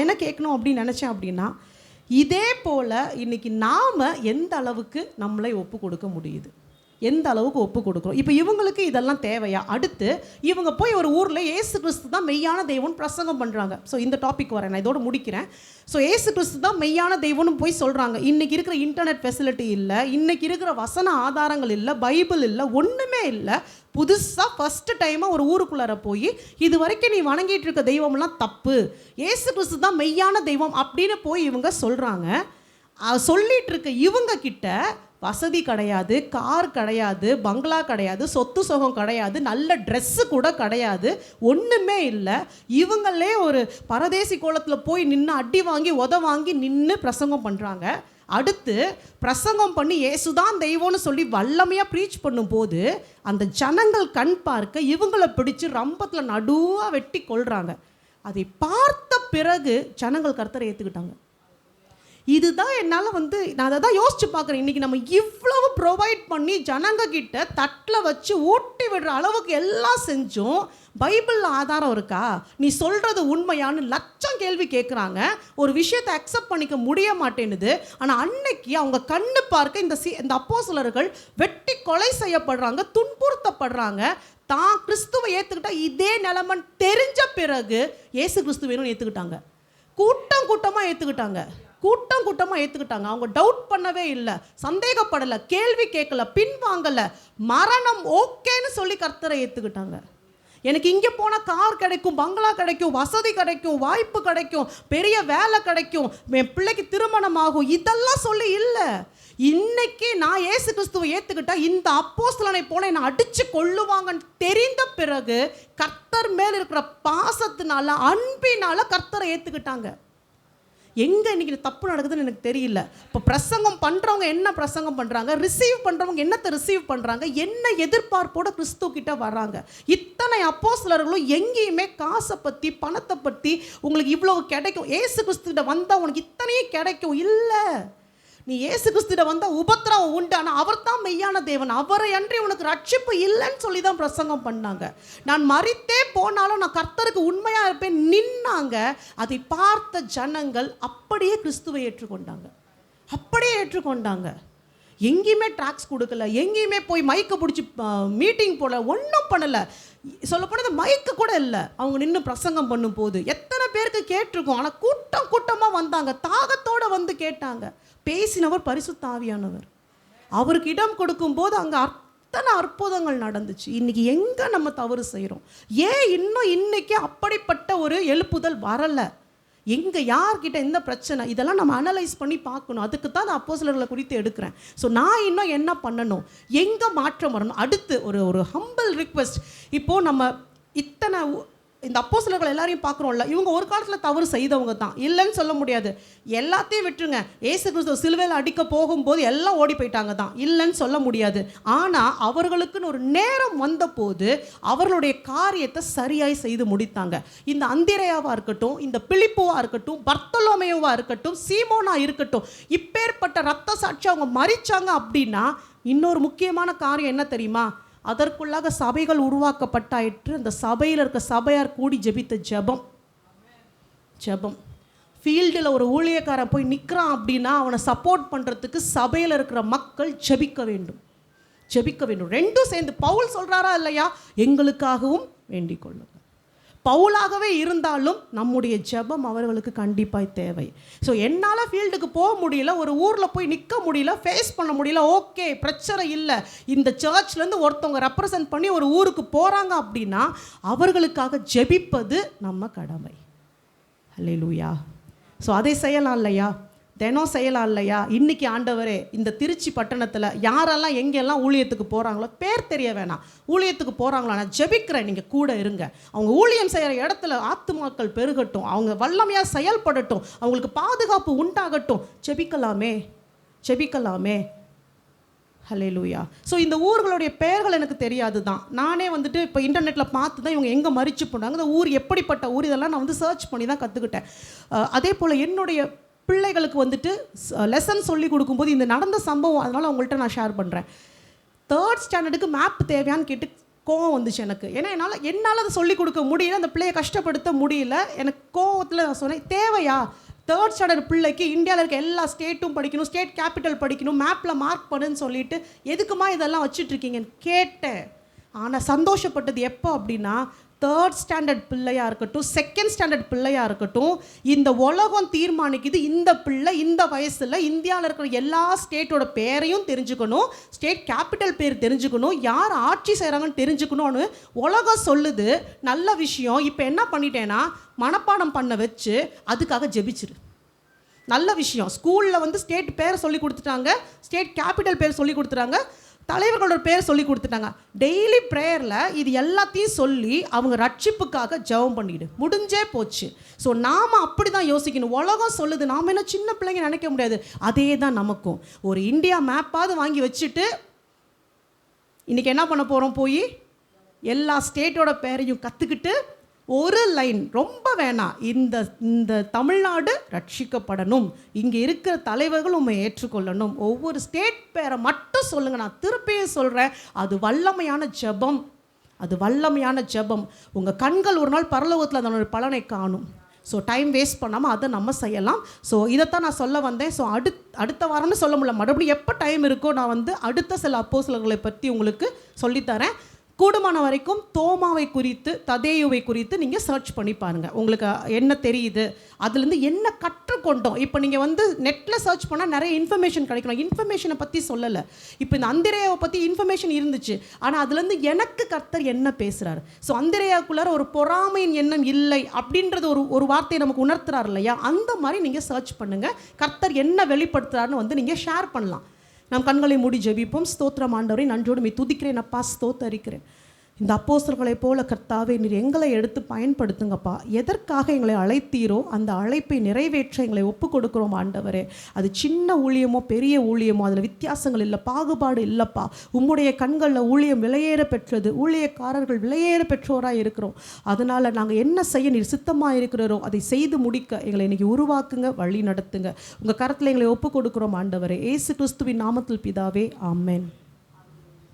என்ன கேட்கணும் அப்படின்னு நினச்சேன் அப்படின்னா, இதே போல் இன்றைக்கி நாம் எந்த அளவுக்கு நம்மளை ஒப்பு கொடுக்க முடியுது, எந்த அளவுக்கு ஒப்பு கொடுக்குறோம். இப்போ இவங்களுக்கு இதெல்லாம் தேவையா? அடுத்து இவங்க போய் ஒரு ஊரில் இயேசு கிறிஸ்து தான் மெய்யான தெய்வம் பிரசங்கம் பண்ணுறாங்க. ஸோ இந்த டாபிக் வரேன், நான் இதோடு முடிக்கிறேன். ஸோ இயேசு கிறிஸ்து தான் மெய்யான தெய்வம்னு போய் சொல்கிறாங்க. இன்றைக்கி இருக்கிற இன்டர்நெட் ஃபெசிலிட்டி இல்லை, இன்றைக்கி இருக்கிற வசன ஆதாரங்கள் இல்லை, பைபிள் இல்லை, ஒன்றுமே இல்லை. புதுசாக ஃபஸ்ட்டு டைமாக ஒரு ஊருக்குள்ளார போய் இது வரைக்கும் நீ வணங்கிட்டு இருக்க தெய்வம்லாம் தப்பு, இயேசு கிறிஸ்து தான் மெய்யான தெய்வம் அப்படின்னு போய் இவங்க சொல்கிறாங்க. சொல்லிட்டு இருக்க இவங்க கிட்ட வசதி கிடையாது, கார் கிடையாது, பங்களா கிடையாது, சொத்து சுகம் கிடையாது, நல்ல ட்ரெஸ்ஸு கூட கிடையாது, ஒன்றுமே இல்லை. இவங்களே ஒரு பரதேசி கோலத்தில் போய் நின்று அடி வாங்கி வாங்கி நின்று பிரசங்கம் பண்ணுறாங்க. அடுத்து பிரசங்கம் பண்ணி இயேசுதான் தெய்வம்னு சொல்லி வல்லமையாக ப்ரீச் பண்ணும்போது அந்த ஜனங்கள் கண் பார்க்க இவங்களை பிடிச்சி ரம்பத்தில் நடுவாக வெட்டி கொள்கிறாங்க. அதை பார்த்த பிறகு ஜனங்கள் கர்த்தரை ஏற்றுக்கிட்டாங்க. இதுதான் என்னால் நான் அதை தான் யோசிச்சு பார்க்குறேன். இன்றைக்கி நம்ம இவ்வளவு ப்ரொவைட் பண்ணி ஜனங்க கிட்ட தட்டில் வச்சு ஊட்டி விடுற அளவுக்கு எல்லாம் செஞ்சும் பைபிளில் ஆதாரம் இருக்கா, நீ சொல்கிறது உண்மையானு லட்சம் கேள்வி கேட்குறாங்க. ஒரு விஷயத்தை அக்செப்ட் பண்ணிக்க முடிய மாட்டேன்னுது. ஆனால் அன்னைக்கு அவங்க கண்ணு பார்க்க இந்த அப்போஸ்தலர்கள் வெட்டி கொலை செய்யப்படுறாங்க, துன்புறுத்தப்படுறாங்க. தான் கிறிஸ்துவை ஏற்றுக்கிட்டா இதே நிலைமை தெரிஞ்ச பிறகு இயேசு கிறிஸ்து வேணும்னு ஏற்றுக்கிட்டாங்க. கூட்டமாக ஏற்றுக்கிட்டாங்க. அவங்க டவுட் பண்ணவே இல்லை, சந்தேகப்படலை, கேள்வி கேட்கல, பின்வாங்கலை. மரணம் ஓகேன்னு சொல்லி கர்த்தரை ஏற்றுக்கிட்டாங்க. எனக்கு இங்கே போனால் கார் கிடைக்கும், பங்களா கிடைக்கும், வசதி கிடைக்கும், வாய்ப்பு கிடைக்கும், பெரிய வேலை கிடைக்கும், என் பிள்ளைக்கு திருமணம் ஆகும், இதெல்லாம் சொல்லி இல்லை. இன்னைக்கு நான் இயேசு கிறிஸ்துவை ஏற்றுக்கிட்டா இந்த அப்போஸ்தலனை போல என்னை அடித்து கொள்ளுவாங்கன்னு தெரிந்த பிறகு கர்த்தர் மேல் இருக்கிற பாசத்தினால, அன்பினால கர்த்தரை ஏற்றுக்கிட்டாங்க. எங்கே இன்றைக்கி தப்பு நடக்குதுன்னு எனக்கு தெரியல. இப்போ பிரசங்கம் பண்ணுறவங்க என்ன பிரசங்கம் பண்ணுறாங்க, ரிசீவ் பண்ணுறவங்க என்னத்தை ரிசீவ் பண்ணுறாங்க, என்ன எதிர்பார்ப்போட கிறிஸ்து கிட்ட வர்றாங்க. இத்தனை அப்போஸ்தலர்களும் எங்கேயுமே காசை பற்றி, பணத்தை பற்றி, உங்களுக்கு இவ்வளோ கிடைக்கும், ஏசு கிறிஸ்துக்கிட்ட வந்தால் உனக்கு இத்தனையும் கிடைக்கும், இல்லை. நீ இயேசு கிறிஸ்துவிட வந்தால் உபத்திரவம் உண்டு, ஆனால் அவர் தான் மெய்யான தேவன், அவரை அன்றி உனக்கு ரட்சிப்பு இல்லைன்னு சொல்லி தான் பிரசங்கம் பண்ணாங்க. நான் மரித்தே போனாலும் நான் கர்த்தருக்கு உண்மையாக இருப்பேன் நின்னாங்க. அதை பார்த்த ஜனங்கள் அப்படியே கிறிஸ்துவை ஏற்றுக்கொண்டாங்க. எங்கேயுமே ட்ராக்ஸ் கொடுக்கல, எங்கேயுமே போய் மைக்கை பிடிச்சி மீட்டிங் போடல, ஒன்றும் பண்ணலை. சொல்லப்போனது மைக்கு கூட இல்லை. அவங்க நின்று பிரசங்கம் பண்ணும் போது எத்தனை பேருக்கு கேட்டிருக்கோம். ஆனால் கூட்டமாக வந்தாங்க, தாகத்தோடு வந்து கேட்டாங்க. பேசினவர் பரிசுத்த ஆவியானவர். அவருக்கு இடம் கொடுக்கும்போது அங்கே அத்தனை அற்புதங்கள் நடந்துச்சு. இன்றைக்கி எங்கே நம்ம தவறு செய்கிறோம்? ஏன் இன்னும் இன்றைக்கி அப்படிப்பட்ட ஒரு எழுப்புதல் வரலை? எங்கே, யார்கிட்ட என்ன பிரச்சனை? இதெல்லாம் நம்ம அனலைஸ் பண்ணி பார்க்கணும். அதுக்கு தான் நான் அப்போஸ்தலர்களை குறித்து எடுக்கிறேன். ஸோ நான் இன்னும் என்ன பண்ணணும், எங்கே மாற்றம் வரணும்? அடுத்து ஒரு ஹம்பிள் ரிக்வெஸ்ட். இப்போது நம்ம இத்தனை இந்த அப்போஸ்தலர்கள் எல்லாரையும் பார்க்குறோம்ல, இவங்க ஒரு காலத்தில் தவறு செய்தவங்க தான், இல்லைன்னு சொல்ல முடியாது. எல்லாத்தையும் விட்டுருங்க. இயேசு கிறிஸ்து சிலுவையில் அடிக்க போகும்போது எல்லாம் ஓடி போயிட்டாங்க தான், இல்லைன்னு சொல்ல முடியாது. ஆனால் அவர்களுக்குன்னு ஒரு நேரம் வந்தபோது அவர்களுடைய காரியத்தை சரியாய் செய்து முடித்தாங்க. இந்த அந்திரேயாவாக இருக்கட்டும், இந்த பிலிப்புவாக இருக்கட்டும், பர்த்தலோமேயுவாக இருக்கட்டும், சீமோனா இருக்கட்டும், இப்பேற்பட்ட ரத்த சாட்சி அவங்க மரிச்சாங்க. அப்படின்னா இன்னொரு முக்கியமான காரியம் என்ன தெரியுமா? அதற்குள்ளாக சபைகள் உருவாக்கப்பட்டாயிற்று. அந்த சபையில் இருக்க சபையார் கூடி ஜெபித்த ஜெபம். ஃபீல்டில் ஒரு ஊழியக்காரன் போய் நிற்கிறான் அப்படின்னா அவனை சப்போர்ட் பண்ணுறதுக்கு சபையில் இருக்கிற மக்கள் ஜெபிக்க வேண்டும். ரெண்டும் சேர்ந்து. பவுல் சொல்கிறாரா இல்லையா, எங்களுக்காகவும் வேண்டிக் கொள்ளுங்கள். பவுலாகவே இருந்தாலும் நம்முடைய ஜெபம் அவர்களுக்கு கண்டிப்பாக தேவை. ஸோ என்னால் ஃபீல்டுக்கு போக முடியல, ஒரு ஊரில் போய் நிற்க முடியல, ஃபேஸ் பண்ண முடியல, ஓகே, பிரச்சனை இல்லை. இந்த சர்ச்லேருந்து ஒருத்தவங்க ரெப்ரசன்ட் பண்ணி ஒரு ஊருக்கு போகிறாங்க அப்படின்னா அவர்களுக்காக ஜெபிப்பது நம்ம கடமை. அல்லேலூயா. ஸோ அதை செய்யலாம் இல்லையா, தினம் செய்யலாம் இல்லையா? இன்றைக்கி ஆண்டவரே, இந்த திருச்சி பட்டணத்தில் யாரெல்லாம் எங்கெல்லாம் ஊழியத்துக்கு போகிறாங்களோ, பேர் தெரிய வேணாம், ஊழியத்துக்கு போகிறாங்களோ நான் ஜெபிக்கிறேன், நீங்கள் கூட இருங்க. அவங்க ஊழியம் செய்கிற இடத்துல ஆத்துமாக்கள் பெருகட்டும், அவங்க வல்லமையாக செயல்படட்டும், அவங்களுக்கு பாதுகாப்பு உண்டாகட்டும். ஜெபிக்கலாமே. ஹல்லேலூயா. ஸோ இந்த ஊர்களுடைய பெயர்கள் எனக்கு தெரியாது தான். நானே இப்போ இன்டர்நெட்டில் பார்த்து தான் இவங்க எங்கே மரிச்சு போனாங்க, இந்த ஊர் எப்படிப்பட்ட ஊர், இதெல்லாம் நான் சர்ச் பண்ணி தான் கற்றுக்கிட்டேன். அதே போல் என்னுடைய பிள்ளைகளுக்கு லெசன் சொல்லி கொடுக்கும்போது இந்த நடந்த சம்பவம், அதனால் அவங்கள்ட்ட நான் ஷேர் பண்ணுறேன். 3rd ஸ்டாண்டர்டுக்கு மேப் தேவையான்னு கேட்டு கோவம் வந்துச்சு எனக்கு. ஏன்னா என்னால் அதை சொல்லிக் கொடுக்க முடியல, அந்த பிள்ளையை கஷ்டப்படுத்த முடியல. எனக்கு கோவத்தில் நான் சொன்னேன், தேவையா 3rd ஸ்டாண்டர்ட் பிள்ளைக்கு இந்தியாவில் இருக்க எல்லா ஸ்டேட்டும் படிக்கணும், ஸ்டேட் கேபிட்டல் படிக்கணும், மேப்பில் மார்க் பண்ணுன்னு சொல்லிட்டு எதுக்குமா இதெல்லாம் வச்சுட்ருக்கீங்கன்னு கேட்டேன். ஆனால் சந்தோஷப்பட்டது எப்போ அப்படின்னா, 3rd ஸ்டாண்டர்ட் பிள்ளையாக இருக்கட்டும், 2nd ஸ்டாண்டர்ட் பிள்ளையாக இருக்கட்டும், இந்த உலகம் தீர்மானிக்குது, இந்த பிள்ளை இந்த வயசில் இந்தியாவில் இருக்கிற எல்லா ஸ்டேட்டோட பேரையும் தெரிஞ்சுக்கணும், ஸ்டேட் கேபிட்டல் பேர் தெரிஞ்சுக்கணும், யார் ஆட்சி செய்கிறாங்கன்னு தெரிஞ்சுக்கணும்னு உலகம் சொல்லுது. நல்ல விஷயம். இப்போ என்ன பண்ணிட்டேன்னா, மனப்பாடம் பண்ண வச்சு அதுக்காக ஜெபிச்சிரு. நல்ல விஷயம். ஸ்கூலில் ஸ்டேட் பேர் சொல்லி கொடுத்துட்டாங்க, ஸ்டேட் கேபிட்டல் பேர் சொல்லி கொடுத்துட்டாங்க, தலைவர்களோட பேர் சொல்லி கொடுத்துட்டாங்க. டெய்லி ப்ரேயரில் இது எல்லாத்தையும் சொல்லி அவங்க ரட்சிப்புக்காக ஜெபம் பண்ணிடு, முடிஞ்சே போச்சு. ஸோ நாம் அப்படி தான் யோசிக்கணும். உலகம் சொல்லுது, நாம் என்ன சின்ன பிள்ளைங்க நினைக்க முடியாது. அதே தான் நமக்கும். ஒரு இந்தியா மேப்பாவது வாங்கி வச்சுட்டு இன்றைக்கி என்ன பண்ண போகிறோம், போய் எல்லா ஸ்டேட்டோட பேரையும் கற்றுக்கிட்டு ஒரு லைன், ரொம்ப வேணாம், இந்த தமிழ்நாடு ரட்சிக்கப்படணும், இங்கே இருக்கிற தலைவர்கள் உண்மை ஏற்றுக்கொள்ளணும், ஒவ்வொரு ஸ்டேட் பேரை மட்டும் சொல்லுங்கள். நான் திருப்பியும் சொல்கிறேன், அது வல்லமையான ஜெபம், அது வல்லமையான ஜெபம். உங்கள் கண்கள் ஒரு நாள் பரலோகத்தில் அதனோட பலனை காணும். ஸோ டைம் வேஸ்ட் பண்ணாமல் அதை நம்ம செய்யலாம். ஸோ இதைத்தான் நான் சொல்ல வந்தேன். ஸோ அடுத்த வாரம்னு சொல்ல முடியல, மறுபடியும் எப்போ டைம் இருக்கோ நான் வந்து அடுத்த சில அப்போஸ்தலர்களை பற்றி உங்களுக்கு சொல்லித்தரேன். கூடுமான வரைக்கும் தோமாவை குறித்து, ததேயுவை குறித்து நீங்கள் சர்ச் பண்ணி பாருங்கள். உங்களுக்கு என்ன தெரியுது, அதுலேருந்து என்ன கற்றுக்கொண்டோம். இப்போ நீங்கள் வந்து நெட்டில் சர்ச் பண்ணால் நிறைய இன்ஃபர்மேஷன் கிடைக்கணும். இன்ஃபர்மேஷனை பற்றி சொல்லலை, இப்போ இந்த அந்திரேயாவை பற்றி இன்ஃபர்மேஷன் இருந்துச்சு, ஆனால் அதுலேருந்து எனக்கு கர்த்தர் என்ன பேசுகிறார். ஸோ அந்திரேயாவுக்குள்ளார ஒரு பொறாமையின் எண்ணம் இல்லை அப்படின்றது ஒரு வார்த்தையை நமக்கு உணர்த்துறாரு இல்லையா, அந்த மாதிரி நீங்கள் சர்ச் பண்ணுங்கள். கர்த்தர் என்ன வெளிப்படுத்துறாருன்னு வந்து நீங்கள் ஷேர் பண்ணலாம். நம் கண்களை மூடி ஜெபிப்போம். ஸ்தோத்திரம் ஆண்டவரே, நன்றியோடு மே துதிக்கிறேன் அப்பா, ஸ்தோத்தரிக்கிறேன். இந்த அப்போஸ்தலர்களைப் போல கர்த்தாவே நீர் எங்களை எடுத்து பயன்படுத்துங்கப்பா. எதற்காக எங்களை அழைத்தீரோ அந்த அழைப்பை நிறைவேற்ற எங்களை ஒப்பு கொடுக்குறோம் ஆண்டவரே. அது சின்ன ஊழியமோ பெரிய ஊழியமோ அதில் வித்தியாசங்கள் இல்லை, பாகுபாடு இல்லைப்பா. உம்முடைய கண்களில் ஊழியம் விலையேற பெற்றது, ஊழியக்காரர்கள் விலையேற பெற்றோராக இருக்கிறோம். அதனால் நாங்கள் என்ன செய்ய நீர் சித்தமாக இருக்கிறோரோ அதை செய்து முடிக்க எங்களை இன்றைக்கி உருவாக்குங்க, வழி நடத்துங்க. உங்கள் கரத்தில் எங்களை ஒப்பு கொடுக்குறோம் ஆண்டவரே. இயேசு கிறிஸ்துவின் நாமத்தில் பிதாவே, ஆமென்.